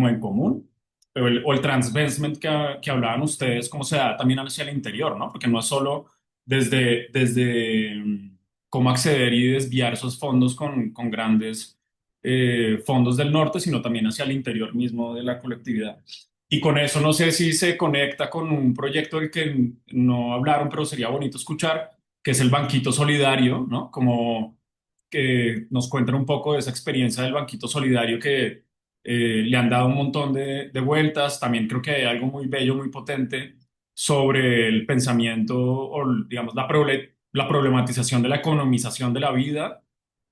en común. O el transvestment que hablaban ustedes, cómo se da también hacia el interior, ¿no? Porque no es solo desde cómo acceder y desviar esos fondos con grandes fondos del norte, sino también hacia el interior mismo de la colectividad. Y con eso no sé si se conecta con un proyecto del que no hablaron, pero sería bonito escuchar, que es el Banquito Solidario, ¿no? Como que nos cuentan un poco de esa experiencia del Banquito Solidario que le han dado un montón de vueltas. También creo que hay algo muy bello, muy potente sobre el pensamiento o, digamos, la problematización de la economización de la vida.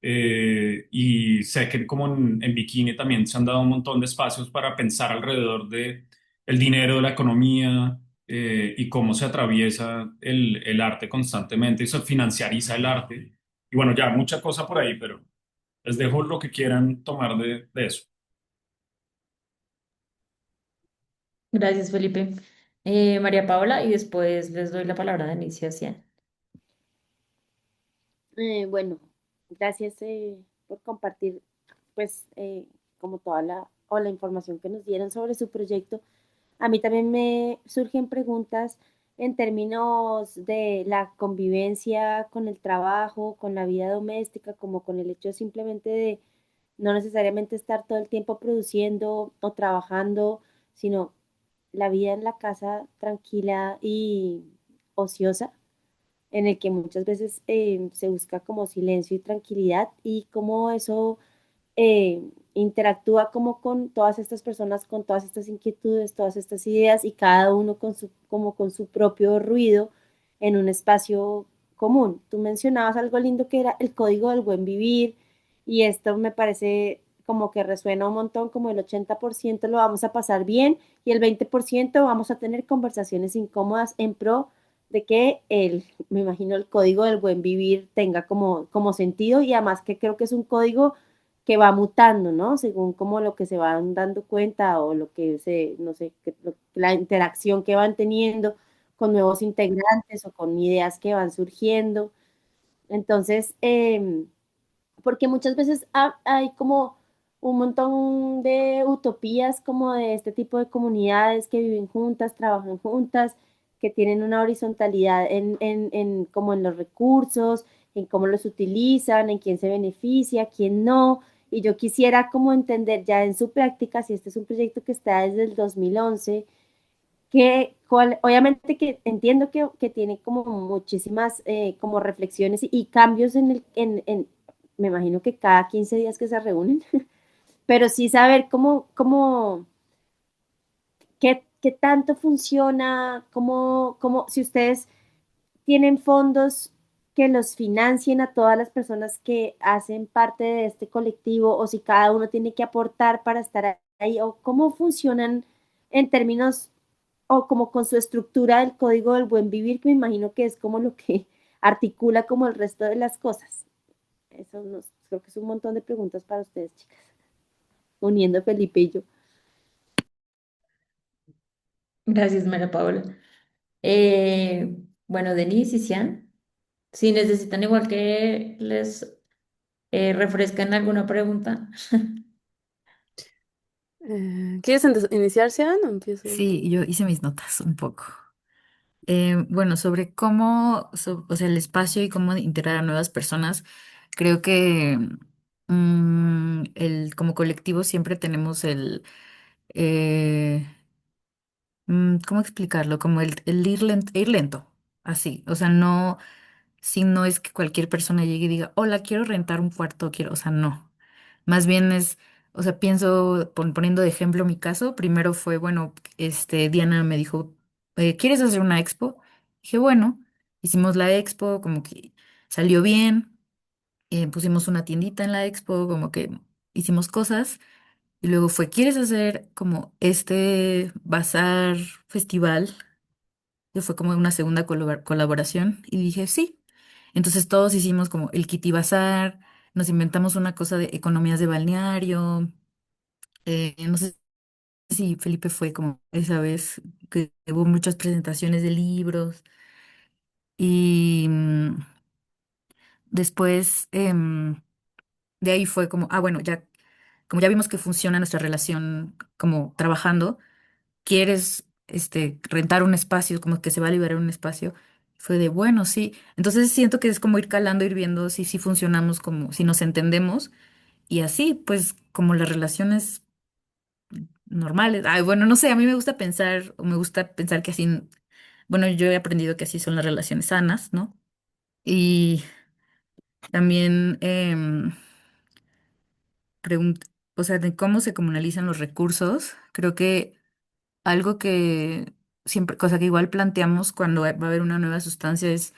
Y sé que como en Bikini también se han dado un montón de espacios para pensar alrededor de el dinero, de la economía y cómo se atraviesa el arte constantemente y se financiariza el arte. Y bueno, ya mucha cosa por ahí, pero les dejo lo que quieran tomar de eso. Gracias, Felipe. María Paola, y después les doy la palabra a Denise y a Cian. Bueno, gracias por compartir, pues, como toda la información que nos dieron sobre su proyecto. A mí también me surgen preguntas en términos de la convivencia con el trabajo, con la vida doméstica, como con el hecho simplemente de no necesariamente estar todo el tiempo produciendo o trabajando, sino la vida en la casa tranquila y ociosa, en el que muchas veces se busca como silencio y tranquilidad y cómo eso interactúa como con todas estas personas, con todas estas inquietudes, todas estas ideas y cada uno como con su propio ruido en un espacio común. Tú mencionabas algo lindo que era el código del buen vivir y esto me parece como que resuena un montón, como el 80% lo vamos a pasar bien y el 20% vamos a tener conversaciones incómodas en pro de que me imagino el código del buen vivir tenga como sentido y además que creo que es un código que va mutando, ¿no? Según como lo que se van dando cuenta o lo que no sé, la interacción que van teniendo con nuevos integrantes o con ideas que van surgiendo. Entonces, porque muchas veces hay como un montón de utopías como de este tipo de comunidades que viven juntas, trabajan juntas, que tienen una horizontalidad como en los recursos, en cómo los utilizan, en quién se beneficia, quién no. Y yo quisiera como entender ya en su práctica, si este es un proyecto que está desde el 2011, obviamente que entiendo que tiene como muchísimas como reflexiones y cambios me imagino que cada 15 días que se reúnen, pero sí saber qué tanto funciona, si ustedes tienen fondos que los financien a todas las personas que hacen parte de este colectivo o si cada uno tiene que aportar para estar ahí o cómo funcionan en términos o como con su estructura del código del buen vivir, que me imagino que es como lo que articula como el resto de las cosas. Eso creo que es un montón de preguntas para ustedes, chicas, uniendo a Felipe y yo. Gracias, María Paula. Eh, bueno, Denise y Cian, si necesitan igual que les refrescan alguna pregunta. ¿Quieres iniciar, Sian, o empiezo yo? Sí, yo hice mis notas un poco. Bueno, sobre o sea, el espacio y cómo integrar a nuevas personas, creo que como colectivo siempre tenemos eh, ¿cómo explicarlo? Como el ir lento, así. O sea, no, si no es que cualquier persona llegue y diga, hola, quiero rentar un cuarto, quiero, o sea, no. Más bien es, o sea, pienso, poniendo de ejemplo mi caso, primero fue, bueno, Diana me dijo, ¿quieres hacer una expo? Dije, bueno, hicimos la expo, como que salió bien, pusimos una tiendita en la expo, como que hicimos cosas. Y luego fue, ¿quieres hacer como este bazar festival? Que fue como una segunda colaboración. Y dije, sí. Entonces todos hicimos como el Kitty Bazar, nos inventamos una cosa de economías de balneario. No sé si Felipe fue como esa vez que hubo muchas presentaciones de libros. Y después de ahí fue como, bueno, ya, como ya vimos que funciona nuestra relación como trabajando. ¿Quieres rentar un espacio, como que se va a liberar un espacio? Fue de, bueno, sí. Entonces siento que es como ir calando, ir viendo si funcionamos, como si nos entendemos y así, pues como las relaciones normales. Ay, bueno, no sé, a mí me gusta pensar, o me gusta pensar que así, bueno, yo he aprendido que así son las relaciones sanas, ¿no? Y también o sea, de cómo se comunalizan los recursos, creo que algo que siempre, cosa que igual planteamos cuando va a haber una nueva sustancia es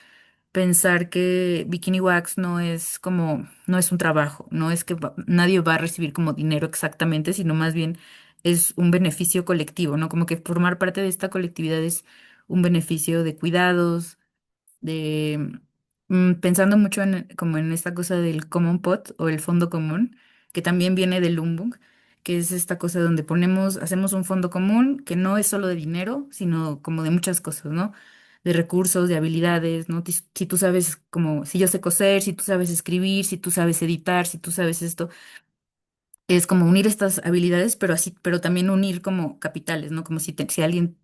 pensar que Bikini Wax no es un trabajo, no es que nadie va a recibir como dinero exactamente, sino más bien es un beneficio colectivo, ¿no? Como que formar parte de esta colectividad es un beneficio de cuidados, de pensando mucho como en esta cosa del common pot o el fondo común, que también viene del Lumbung, que es esta cosa donde hacemos un fondo común que no es solo de dinero, sino como de muchas cosas, ¿no? De recursos, de habilidades, ¿no? Si tú sabes como, si yo sé coser, si tú sabes escribir, si tú sabes editar, si tú sabes esto, es como unir estas habilidades, pero así, pero también unir como capitales, ¿no? Como si alguien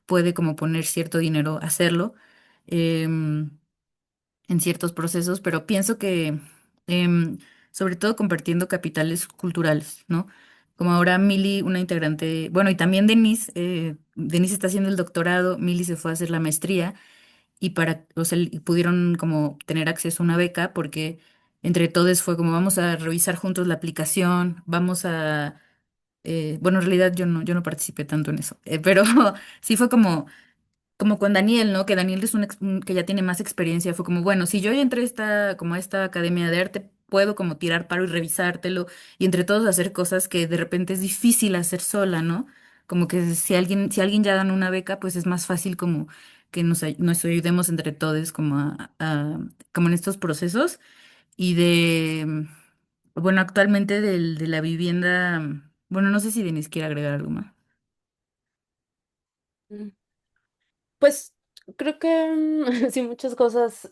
puede como poner cierto dinero a hacerlo. em, en ciertos procesos, pero pienso que sobre todo compartiendo capitales culturales, ¿no? Como ahora Mili, una integrante, bueno, y también Denise está haciendo el doctorado, Mili se fue a hacer la maestría y o sea, y pudieron como tener acceso a una beca porque entre todos fue como vamos a revisar juntos la aplicación, bueno, en realidad yo no participé tanto en eso, pero sí fue como con Daniel, ¿no? Que Daniel es que ya tiene más experiencia. Fue como, bueno, si yo ya entré como a esta academia de arte, puedo como tirar paro y revisártelo y entre todos hacer cosas que de repente es difícil hacer sola, ¿no? Como que si alguien ya dan una beca, pues es más fácil como que nos ayudemos entre todos como como en estos procesos y bueno, actualmente de la vivienda, bueno, no sé si Denise quiere agregar algo más. Mm. Pues creo que sí, muchas cosas.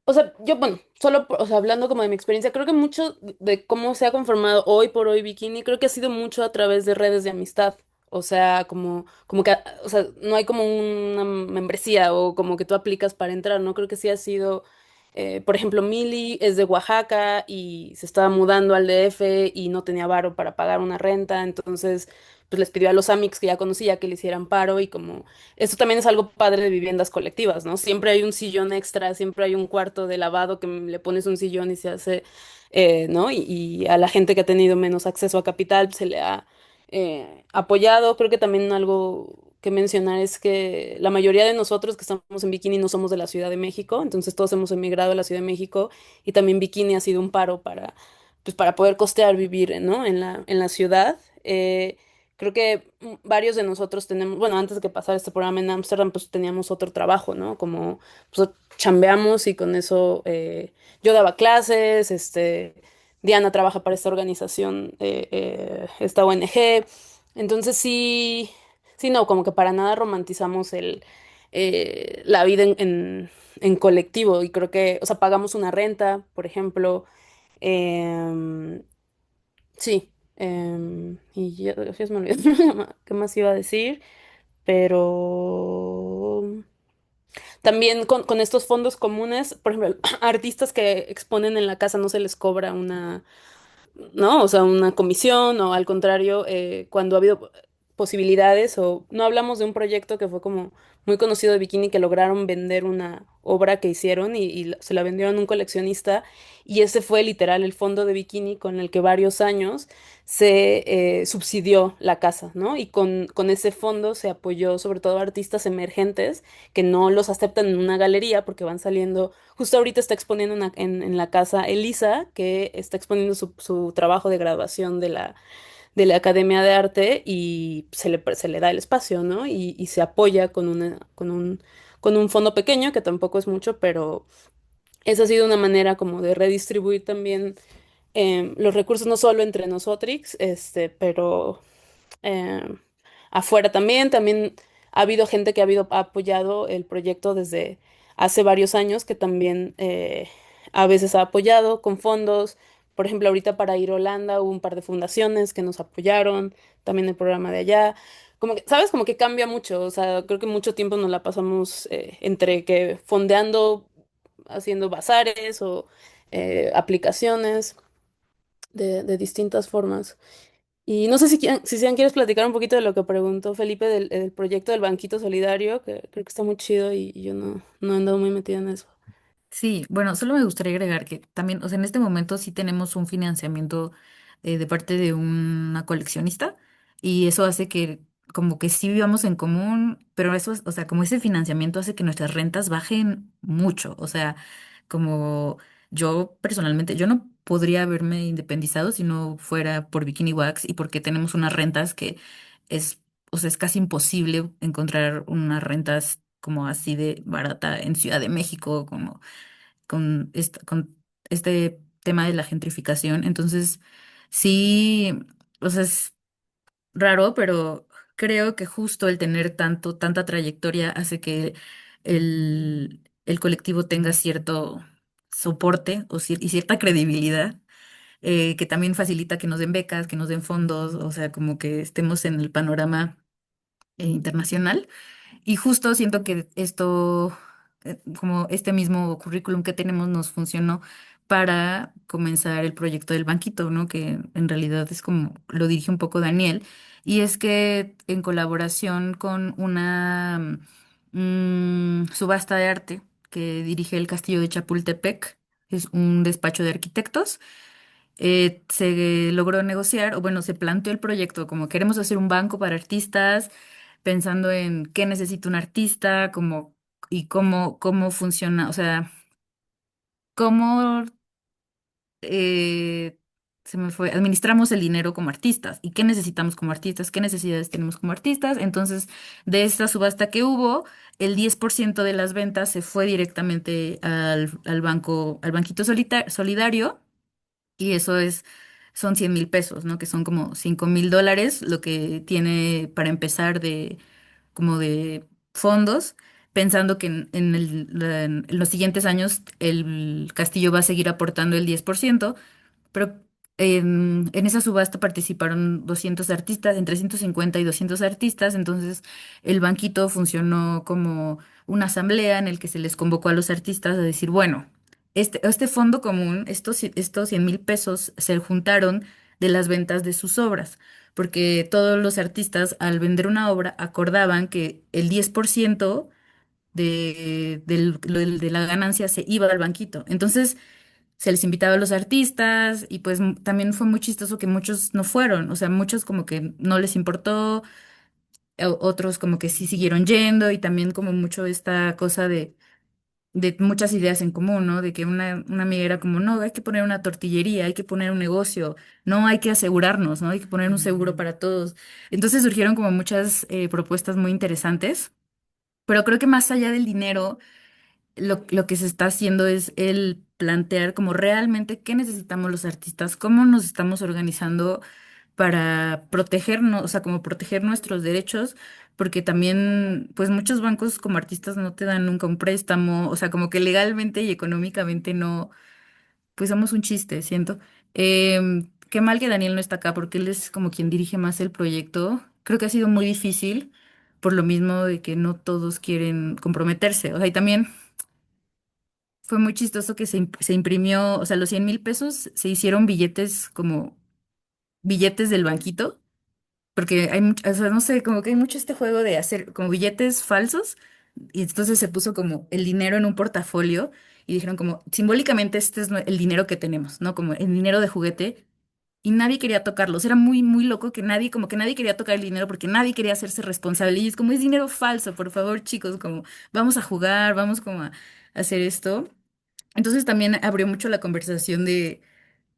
O sea, yo, bueno, solo, o sea, hablando como de mi experiencia, creo que mucho de cómo se ha conformado hoy por hoy Bikini, creo que ha sido mucho a través de redes de amistad. O sea, como que, o sea, no hay como una membresía o como que tú aplicas para entrar, ¿no? Creo que sí ha sido, por ejemplo, Mili es de Oaxaca y se estaba mudando al DF y no tenía varo para pagar una renta, entonces, pues les pidió a los amigos que ya conocía que le hicieran paro y como eso también es algo padre de viviendas colectivas, ¿no? Siempre hay un sillón extra, siempre hay un cuarto de lavado que le pones un sillón y se hace, ¿no? Y a la gente que ha tenido menos acceso a capital se le ha apoyado. Creo que también algo que mencionar es que la mayoría de nosotros que estamos en Bikini no somos de la Ciudad de México, entonces todos hemos emigrado a la Ciudad de México y también Bikini ha sido un paro para, pues, para poder costear vivir, ¿no? En la ciudad. Creo que varios de nosotros tenemos, bueno, antes de que pasara este programa en Ámsterdam, pues teníamos otro trabajo, ¿no? Como pues, chambeamos y con eso yo daba clases, Diana trabaja para esta organización, esta ONG. Entonces sí, sí, no, como que para nada romantizamos la vida en colectivo. Y creo que, o sea, pagamos una renta, por ejemplo. em, sí, y ya se me olvidó qué más iba a decir, pero también con estos fondos comunes, por ejemplo, artistas que exponen en la casa no se les cobra una, ¿no? O sea, una comisión o al contrario, cuando ha habido posibilidades o no hablamos de un proyecto que fue como muy conocido de Bikini que lograron vender una obra que hicieron y se la vendieron a un coleccionista y ese fue literal el fondo de Bikini con el que varios años se subsidió la casa, ¿no? Y con ese fondo se apoyó sobre todo a artistas emergentes que no los aceptan en una galería porque van saliendo. Justo ahorita está exponiendo en la casa Elisa, que está exponiendo su trabajo de graduación de la Academia de Arte y se le da el espacio, ¿no? Y se apoya con un fondo pequeño, que tampoco es mucho, pero esa ha sido una manera como de redistribuir también los recursos, no solo entre nosotros, pero eh, afuera también. También ha habido gente que ha apoyado el proyecto desde hace varios años, que también a veces ha apoyado con fondos. Por ejemplo, ahorita para ir a Holanda hubo un par de fundaciones que nos apoyaron, también el programa de allá. Como que, ¿sabes? Como que cambia mucho. O sea, creo que mucho tiempo nos la pasamos entre que fondeando, haciendo bazares o aplicaciones de distintas formas. Y no sé si Sian quieres platicar un poquito de lo que preguntó Felipe del proyecto del banquito solidario, que creo que está muy chido y yo no he andado muy metida en eso. Sí, bueno, solo me gustaría agregar que también, o sea, en este momento sí tenemos un financiamiento de parte de una coleccionista y eso hace que como que sí vivamos en común, pero eso, o sea, como ese financiamiento hace que nuestras rentas bajen mucho, o sea, como yo personalmente, yo no podría haberme independizado si no fuera por Bikini Wax y porque tenemos unas rentas que es, o sea, es casi imposible encontrar unas rentas como así de barata en Ciudad de México, como con este tema de la gentrificación. Entonces, sí, o sea, es raro, pero creo que justo el tener tanta trayectoria hace que el colectivo tenga cierto soporte y cierta credibilidad. Que también facilita que nos den becas, que nos den fondos, o sea, como que estemos en el panorama internacional. Y justo siento que esto, como este mismo currículum que tenemos, nos funcionó para comenzar el proyecto del banquito, ¿no? Que en realidad es como lo dirige un poco Daniel. Y es que en colaboración con una subasta de arte que dirige el Castillo de Chapultepec, es un despacho de arquitectos, se logró negociar, o bueno, se planteó el proyecto como queremos hacer un banco para artistas, pensando en qué necesita un artista, como, y cómo funciona, o sea, cómo eh, se me fue, administramos el dinero como artistas y qué necesitamos como artistas, qué necesidades tenemos como artistas. Entonces, de esta subasta que hubo, el 10% de las ventas se fue directamente al banco, al banquito solidario y eso son 100,000 pesos, ¿no? Que son como 5,000 dólares, lo que tiene para empezar como de fondos, pensando que en los siguientes años el castillo va a seguir aportando el 10%, pero en esa subasta participaron 200 artistas, entre 150 y 200 artistas, entonces el banquito funcionó como una asamblea en el que se les convocó a los artistas a decir, bueno, este fondo común, estos 100,000 pesos se juntaron de las ventas de sus obras, porque todos los artistas al vender una obra acordaban que el 10% de la ganancia se iba al banquito. Entonces, se les invitaba a los artistas y pues también fue muy chistoso que muchos no fueron, o sea, muchos como que no les importó, otros como que sí siguieron yendo y también como mucho esta cosa de muchas ideas en común, ¿no? De que una amiga era como, no, hay que poner una tortillería, hay que poner un negocio, no hay que asegurarnos, ¿no? Hay que poner un seguro para todos. Entonces surgieron como muchas propuestas muy interesantes, pero creo que más allá del dinero, lo que se está haciendo es el plantear como realmente qué necesitamos los artistas, cómo nos estamos organizando para protegernos, o sea, como proteger nuestros derechos, porque también, pues muchos bancos como artistas no te dan nunca un préstamo, o sea, como que legalmente y económicamente no, pues somos un chiste, siento. Qué mal que Daniel no está acá, porque él es como quien dirige más el proyecto. Creo que ha sido muy difícil, por lo mismo de que no todos quieren comprometerse, o sea, y también fue muy chistoso que se imprimió, o sea, los 100,000 pesos se hicieron billetes como billetes del banquito, porque hay mucho, o sea, no sé, como que hay mucho este juego de hacer como billetes falsos, y entonces se puso como el dinero en un portafolio y dijeron como simbólicamente este es el dinero que tenemos, ¿no? Como el dinero de juguete. Y nadie quería tocarlos. Era muy, muy loco que nadie, como que nadie quería tocar el dinero porque nadie quería hacerse responsable. Y es como es dinero falso, por favor, chicos, como vamos a jugar, vamos como a hacer esto. Entonces también abrió mucho la conversación de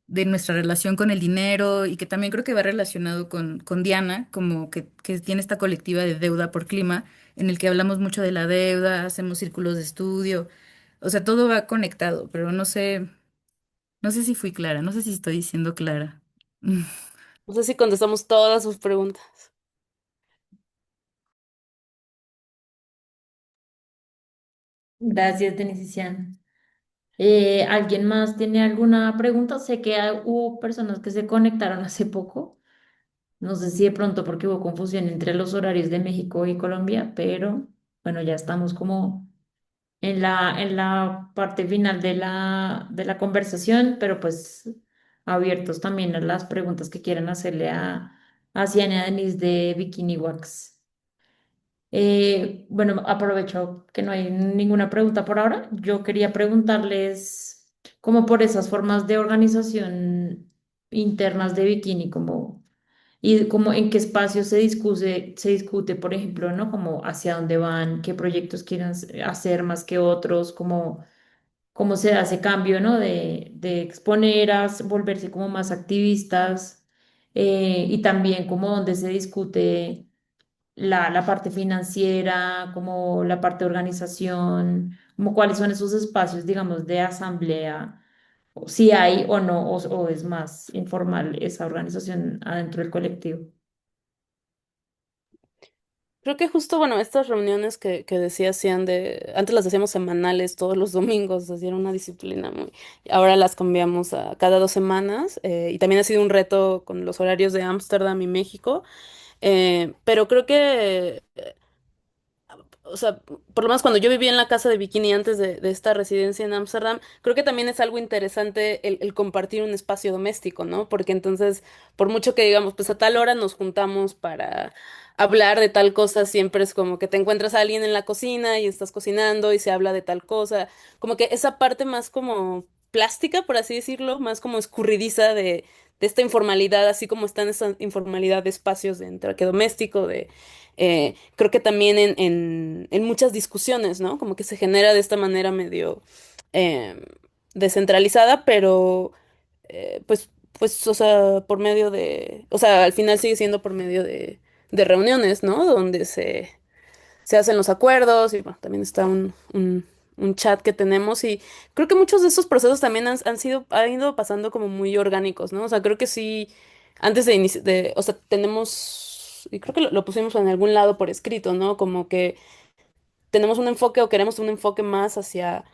nuestra relación con el dinero y que también creo que va relacionado con Diana, como que tiene esta colectiva de deuda por clima, en el que hablamos mucho de la deuda, hacemos círculos de estudio, o sea, todo va conectado, pero no sé si fui clara, no sé si estoy diciendo clara. No sé si contestamos todas sus preguntas. Gracias, Denisician. ¿Alguien más tiene alguna pregunta? Sé que hubo personas que se conectaron hace poco. No sé si de pronto porque hubo confusión entre los horarios de México y Colombia, pero bueno, ya estamos como en la parte final de la conversación, pero pues abiertos también a las preguntas que quieran hacerle a Ciania y a Denise de Bikini Wax. Bueno, aprovecho que no hay ninguna pregunta por ahora. Yo quería preguntarles como por esas formas de organización internas de Bikini, como y como en qué espacio se discute, por ejemplo, ¿no? Como hacia dónde van, qué proyectos quieren hacer más que otros, como cómo se da ese cambio, ¿no? De exponer a volverse como más activistas, y también como donde se discute la parte financiera, como la parte de organización, como cuáles son esos espacios, digamos, de asamblea, o si hay o no, o es más informal esa organización adentro del colectivo. Creo que justo, bueno, estas reuniones que decía hacían antes las hacíamos semanales, todos los domingos, así era una disciplina muy, ahora las cambiamos a cada 2 semanas, y también ha sido un reto con los horarios de Ámsterdam y México, pero creo que o sea, por lo menos cuando yo vivía en la casa de Bikini antes de esta residencia en Ámsterdam, creo que también es algo interesante el compartir un espacio doméstico, ¿no? Porque entonces, por mucho que digamos, pues a tal hora nos juntamos para hablar de tal cosa, siempre es como que te encuentras a alguien en la cocina y estás cocinando y se habla de tal cosa, como que esa parte más como plástica, por así decirlo, más como escurridiza de esta informalidad, así como está en esa informalidad de espacios de entre que doméstico, creo que también en muchas discusiones, ¿no? Como que se genera de esta manera medio eh, descentralizada, pero pues, o sea, por medio o sea, al final sigue siendo por medio de reuniones, ¿no? Donde se hacen los acuerdos y bueno, también está un chat que tenemos y creo que muchos de estos procesos también han ido pasando como muy orgánicos, ¿no? O sea, creo que sí, antes de iniciar, o sea, tenemos, y creo que lo pusimos en algún lado por escrito, ¿no? Como que tenemos un enfoque o queremos un enfoque más hacia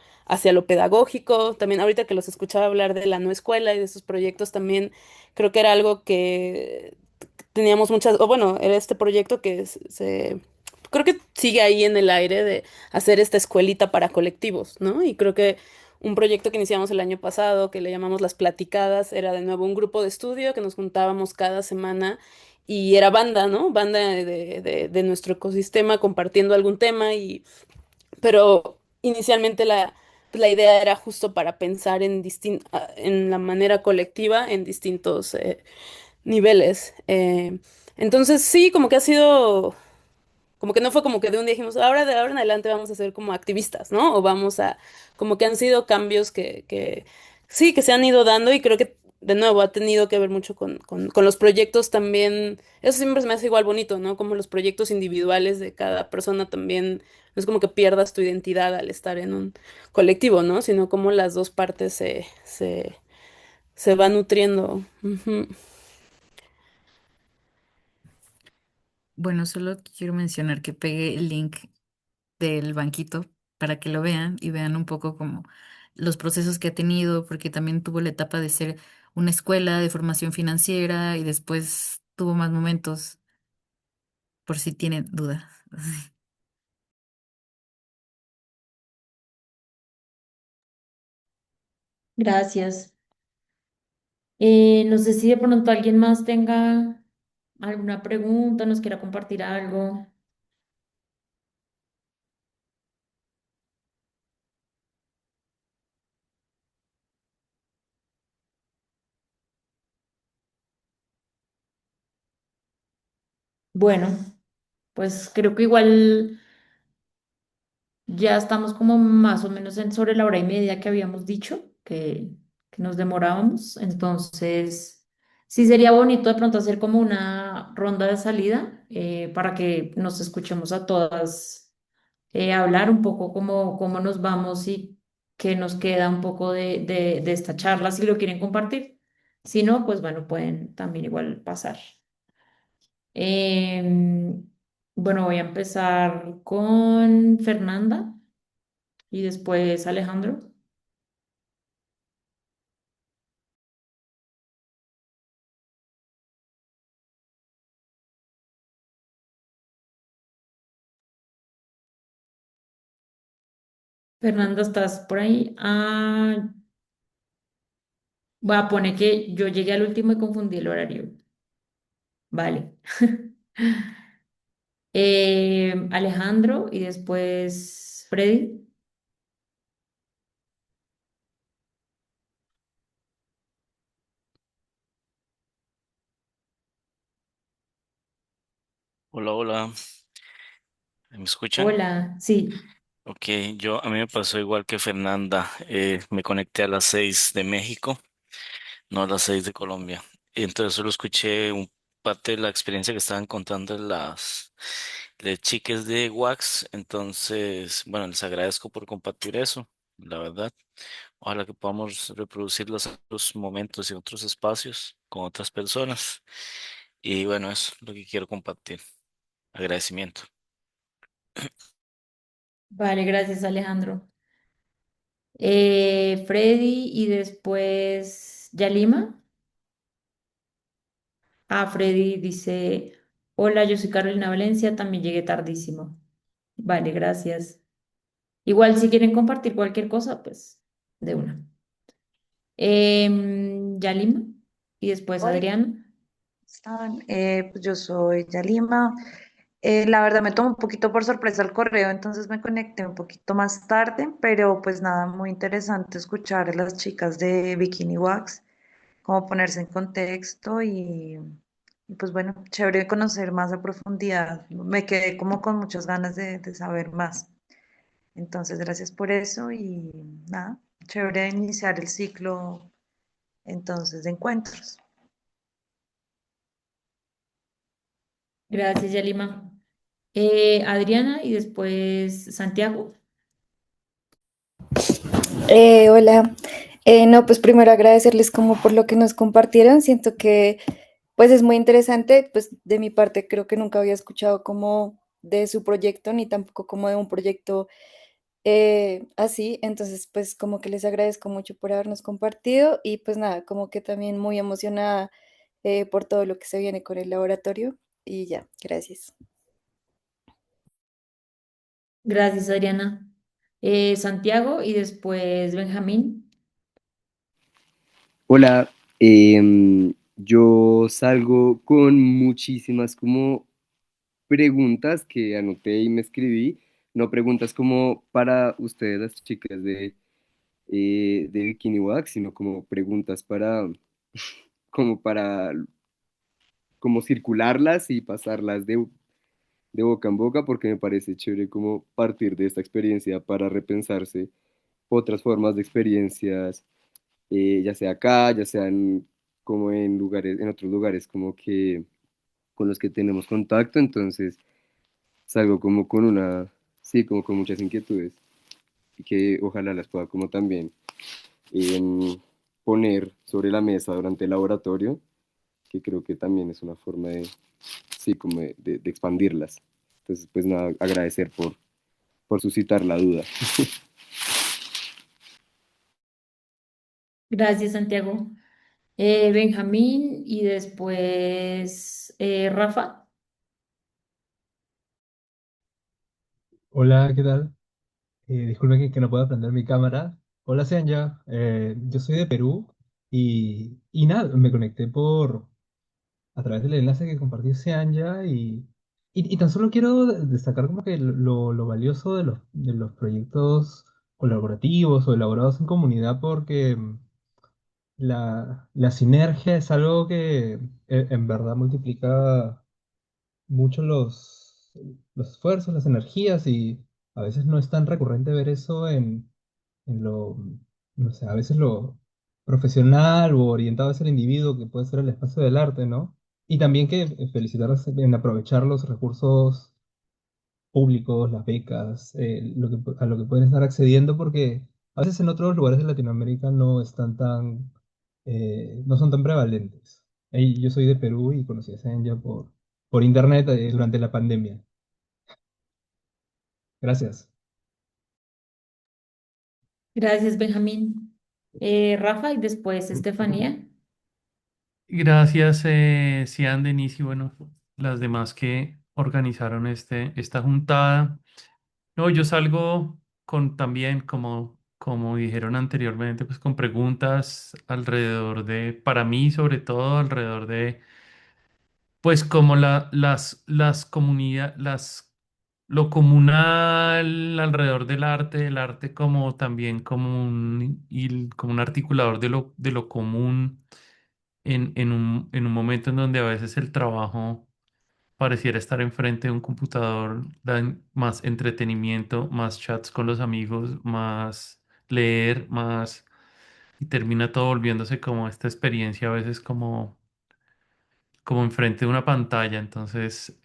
lo pedagógico. También ahorita que los escuchaba hablar de la no escuela y de sus proyectos, también creo que era algo que teníamos muchas, o bueno, era este proyecto que creo que sigue ahí en el aire de hacer esta escuelita para colectivos, ¿no? Y creo que un proyecto que iniciamos el año pasado, que le llamamos Las Platicadas, era de nuevo un grupo de estudio que nos juntábamos cada semana y era banda, ¿no? Banda de nuestro ecosistema compartiendo algún tema pero inicialmente pues la idea era justo para pensar en la manera colectiva en distintos niveles. Entonces sí, como que ha sido, como que no fue como que de un día dijimos, ahora de ahora en adelante vamos a ser como activistas, ¿no? O vamos a, como que han sido cambios que sí, que se han ido dando y creo que de nuevo ha tenido que ver mucho con los proyectos también. Eso siempre se me hace igual bonito, ¿no? Como los proyectos individuales de cada persona también, no es como que pierdas tu identidad al estar en un colectivo, ¿no? Sino como las dos partes se van nutriendo. Ujú. Bueno, solo quiero mencionar que pegué el link del banquito para que lo vean y vean un poco como los procesos que ha tenido, porque también tuvo la etapa de ser una escuela de formación financiera y después tuvo más momentos, por si tienen dudas. Gracias. No sé si de pronto alguien más tenga alguna pregunta, nos quiera compartir algo. Bueno, pues creo que igual ya estamos como más o menos sobre la hora y media que habíamos dicho que nos demorábamos. Entonces, sí sería bonito de pronto hacer como una ronda de salida para que nos escuchemos a todas, hablar un poco cómo nos vamos y qué nos queda un poco de esta charla, si lo quieren compartir. Si no, pues bueno, pueden también igual pasar. Em, bueno, voy a empezar con Fernanda y después Alejandro. Fernanda, ¿estás por ahí? Voy a poner que yo llegué al último y confundí el horario. Vale. Alejandro y después Freddy. Hola, hola, ¿me escuchan? Hola, sí. Ok, a mí me pasó igual que Fernanda, me conecté a las 6 de México, no a las 6 de Colombia, y entonces solo escuché un parte de la experiencia que estaban contando las chicas de Wax, entonces, bueno, les agradezco por compartir eso, la verdad, ojalá que podamos reproducirlos en otros momentos y otros espacios con otras personas, y bueno, eso es lo que quiero compartir, agradecimiento. Vale, gracias, Alejandro. Freddy y después Yalima. Freddy dice, hola, yo soy Carolina Valencia, también llegué tardísimo. Vale, gracias. Igual si quieren compartir cualquier cosa, pues de una. Yalima y después Hola, Adriana. ¿cómo están? Pues yo soy Yalima. La verdad me tomó un poquito por sorpresa el correo, entonces me conecté un poquito más tarde, pero pues nada, muy interesante escuchar a las chicas de Bikini Wax, cómo ponerse en contexto y pues bueno, chévere conocer más a profundidad. Me quedé como con muchas ganas de saber más. Entonces, gracias por eso y nada, chévere iniciar el ciclo entonces de encuentros. Gracias, Yalima. Adriana y después Santiago. Hola. No, pues primero agradecerles como por lo que nos compartieron. Siento que pues es muy interesante. Pues de mi parte creo que nunca había escuchado como de su proyecto ni tampoco como de un proyecto así. Entonces pues como que les agradezco mucho por habernos compartido y pues nada, como que también muy emocionada por todo lo que se viene con el laboratorio y ya, gracias. Gracias, Adriana. Santiago y después Benjamín. Hola, yo salgo con muchísimas como preguntas que anoté y me escribí, no preguntas como para ustedes las chicas de Bikini Wax, sino como preguntas para, como para, como circularlas y pasarlas de boca en boca, porque me parece chévere como partir de esta experiencia para repensarse otras formas de experiencias, ya sea acá, ya sea como en lugares, en otros lugares como que con los que tenemos contacto, entonces salgo como con una, sí, como con muchas inquietudes y que ojalá las pueda como también em, poner sobre la mesa durante el laboratorio, que creo que también es una forma de, sí, como de expandirlas. Entonces, pues nada, agradecer por suscitar la duda. Gracias, Santiago. Benjamín y después Rafa. Hola, ¿qué tal? Disculpen que no puedo prender mi cámara. Hola, Seanya. Yo soy de Perú y nada, me conecté a través del enlace que compartió Seanya y tan solo quiero destacar como que lo valioso de los proyectos colaborativos o elaborados en comunidad porque la sinergia es algo que en verdad multiplica mucho los esfuerzos, las energías y a veces no es tan recurrente ver eso en lo, no sé, a veces lo profesional o orientado hacia el individuo que puede ser el espacio del arte, ¿no? Y también que felicitarlos en aprovechar los recursos públicos, las becas, a lo que pueden estar accediendo porque a veces en otros lugares de Latinoamérica no están no son tan prevalentes. Yo soy de Perú y conocí a Senya por internet durante la pandemia. Gracias. Gracias, Benjamín. Rafa y después Estefanía. Gracias, Cian, Denise y bueno, las demás que organizaron esta juntada. No, yo salgo con también, como dijeron anteriormente, pues con preguntas alrededor para mí sobre todo, alrededor de, pues como las comunidades, lo comunal alrededor del arte como también como un articulador de lo común en un momento en donde a veces el trabajo pareciera estar enfrente de un computador, dan más entretenimiento, más chats con los amigos, más leer, más, y termina todo volviéndose como esta experiencia a veces como enfrente de una pantalla. Entonces,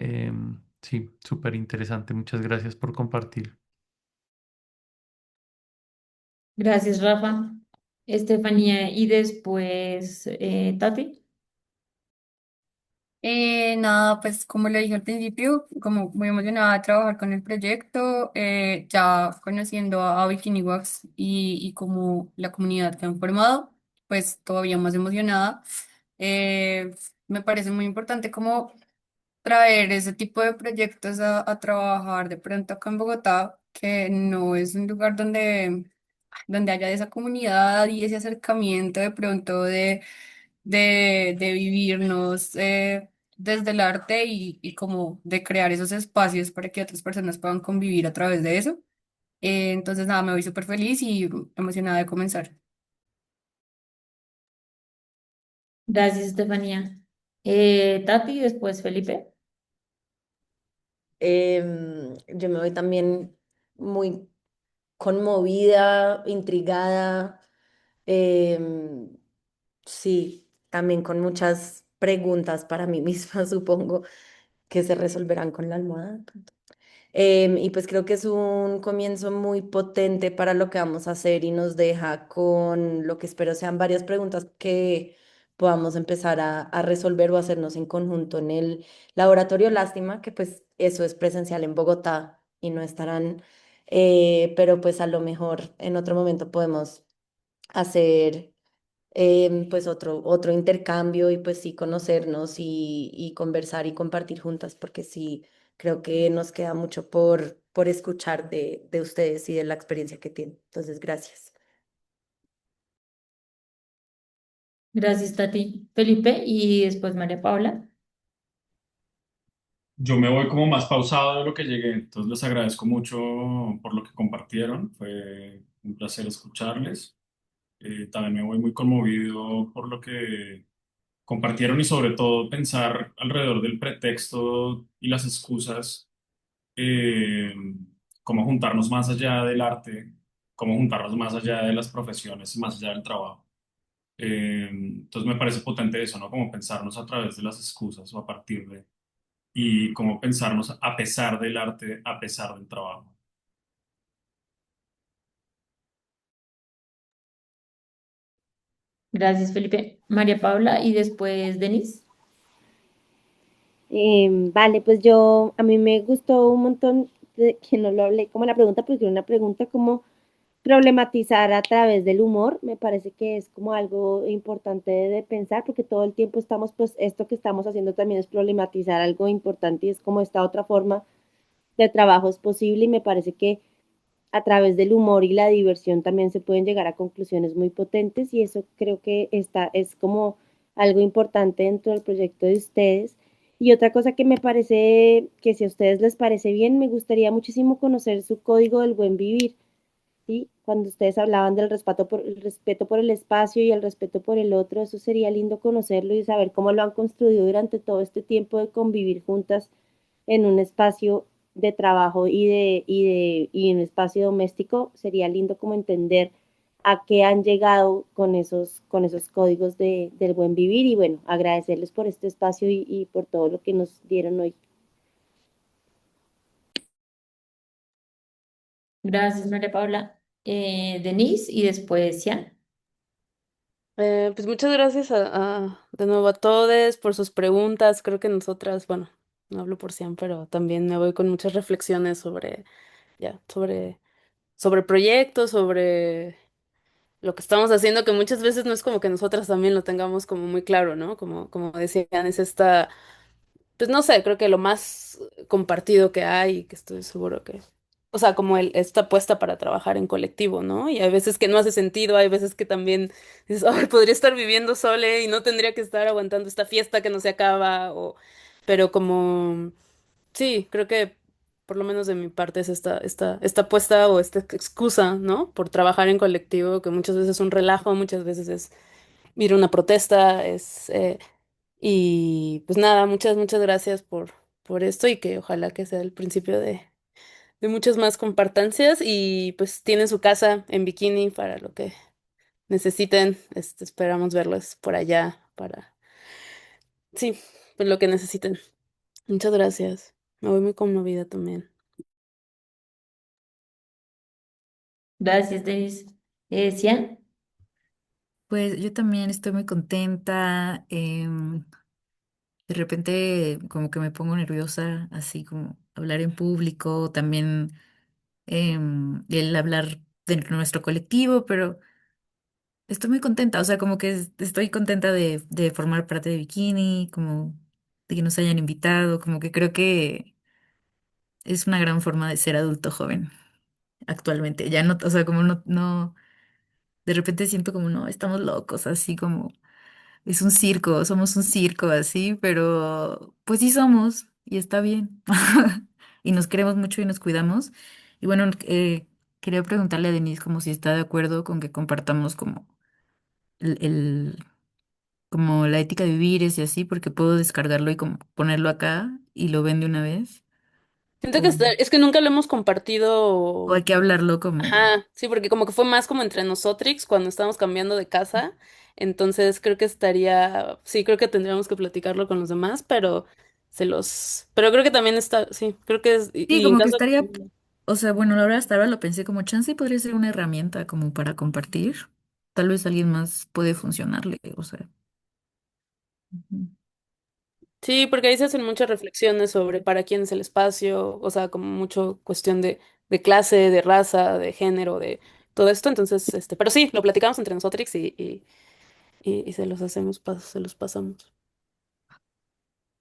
sí, súper interesante. Muchas gracias por compartir. Gracias, Rafa. Estefanía y después Tati. Nada, pues como le dije al principio, como muy emocionada de trabajar con el proyecto, ya conociendo a Bikini Wax y como la comunidad que han formado, pues todavía más emocionada. Eh, Me parece muy importante como traer ese tipo de proyectos a trabajar de pronto acá en Bogotá, que no es un lugar donde haya esa comunidad y ese acercamiento de pronto de vivirnos desde el arte y como de crear esos espacios para que otras personas puedan convivir a través de eso. Entonces, nada, me voy súper feliz y emocionada de comenzar. Gracias, Estefanía. Tati y después Felipe. Yo me voy también muy conmovida, intrigada, em, sí, también con muchas preguntas para mí misma, supongo, que se resolverán con la almohada. Y pues creo que es un comienzo muy potente para lo que vamos a hacer y nos deja con lo que espero sean varias preguntas que podamos empezar a resolver o hacernos en conjunto en el laboratorio. Lástima que pues eso es presencial en Bogotá y no estarán, pero pues a lo mejor en otro momento podemos hacer pues otro intercambio y pues sí conocernos y conversar y compartir juntas, porque sí creo que nos queda mucho por escuchar de ustedes y de la experiencia que tienen. Entonces, gracias. Gracias, Tati. Felipe y después María Paula. Yo me voy como más pausado de lo que llegué, entonces les agradezco mucho por lo que compartieron, fue un placer escucharles. También me voy muy conmovido por lo que compartieron y sobre todo pensar alrededor del pretexto y las excusas, eh, cómo juntarnos más allá del arte, cómo juntarnos más allá de las profesiones y más allá del trabajo. Entonces me parece potente eso, ¿no? Como pensarnos a través de las excusas o a partir de, y cómo pensarnos a pesar del arte, a pesar del trabajo. Gracias, Felipe. María Paula y después Denise. Vale, pues yo, a mí me gustó un montón que no lo hablé como la pregunta, porque era una pregunta como problematizar a través del humor, me parece que es como algo importante de pensar, porque todo el tiempo estamos, pues esto que estamos haciendo también es problematizar algo importante y es como esta otra forma de trabajo es posible y me parece que a través del humor y la diversión también se pueden llegar a conclusiones muy potentes y eso creo que está, es como algo importante dentro del proyecto de ustedes. Y otra cosa que me parece que si a ustedes les parece bien, me gustaría muchísimo conocer su código del buen vivir, ¿sí? Cuando ustedes hablaban del respeto por el espacio y el respeto por el otro, eso sería lindo conocerlo y saber cómo lo han construido durante todo este tiempo de convivir juntas en un espacio de trabajo y en un espacio doméstico. Sería lindo como entender a qué han llegado con esos códigos del buen vivir y bueno, agradecerles por este espacio y por todo lo que nos dieron hoy. Gracias, María Paula. Denise y después Cian. Pues muchas gracias de nuevo a todos por sus preguntas. Creo que nosotras, bueno, no hablo por Cian, pero también me voy con muchas reflexiones sobre, ya, sobre proyectos, sobre lo que estamos haciendo, que muchas veces no es como que nosotras también lo tengamos como muy claro, ¿no? Como decían, es esta, pues no sé, creo que lo más compartido que hay, que estoy seguro que, o sea, como esta apuesta para trabajar en colectivo, ¿no? Y hay veces que no hace sentido, hay veces que también dices, ay, podría estar viviendo sola y no tendría que estar aguantando esta fiesta que no se acaba, o, pero como, sí, creo que por lo menos de mi parte es esta apuesta o esta excusa, ¿no? Por trabajar en colectivo, que muchas veces es un relajo, muchas veces es ir a una protesta, y pues nada, muchas gracias por esto y que ojalá que sea el principio de muchas más compartancias y pues tienen su casa en Bikini para lo que necesiten. Esperamos verlos por allá para, sí, pues lo que necesiten. Muchas gracias. Me voy muy conmovida también. Gracias, Denise. Cian. Pues yo también estoy muy contenta. De repente como que me pongo nerviosa, así como hablar en público, también el hablar de nuestro colectivo, pero estoy muy contenta, o sea, como que estoy contenta de formar parte de Bikini, como de que nos hayan invitado, como que creo que es una gran forma de ser adulto joven actualmente. Ya no, o sea, como no, de repente siento como no, estamos locos, así como es un circo, somos un circo así, pero pues sí somos y está bien. Y nos queremos mucho y nos cuidamos. Y bueno, quería preguntarle a Denise como si está de acuerdo con que compartamos como el como la ética de vivir y así, porque puedo descargarlo y como ponerlo acá y lo ven de una vez. Siento que O, es que nunca lo hemos o hay compartido. que hablarlo como, Ajá, sí, porque como que fue más como entre nosotros cuando estábamos cambiando de casa, entonces creo que estaría, sí, creo que tendríamos que platicarlo con los demás, pero creo que también está, sí, creo que es, sí, y en como que caso, estaría, o sea, bueno, la verdad hasta ahora lo pensé como chance y podría ser una herramienta como para compartir. Tal vez a alguien más puede funcionarle, o sea. Ujú. sí, porque ahí se hacen muchas reflexiones sobre para quién es el espacio, o sea, como mucho cuestión de clase, de raza, de género, de todo esto, entonces, pero sí, lo platicamos entre nosotros y se los hacemos, se los pasamos.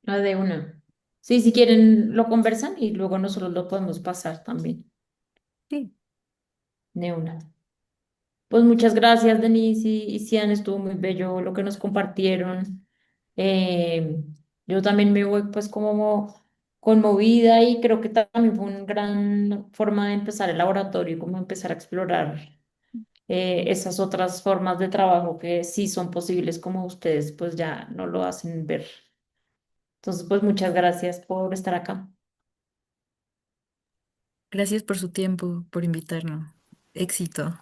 No de una. Sí, si quieren lo conversan y luego nosotros lo podemos pasar también. Sí. De una. Pues muchas gracias, Denise y Cian, estuvo muy bello lo que nos compartieron. Eh, yo también me voy pues como conmovida y creo que también fue una gran forma de empezar el laboratorio, como empezar a explorar esas otras formas de trabajo que sí son posibles, como ustedes pues ya no lo hacen ver. Entonces, pues muchas gracias por estar acá. Gracias por su tiempo, por invitarnos. Éxito.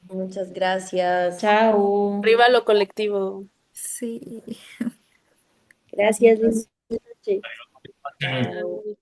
Muchas gracias. Chao. Arriba lo colectivo. Sí. Gracias, linda noche. Eh, Chao.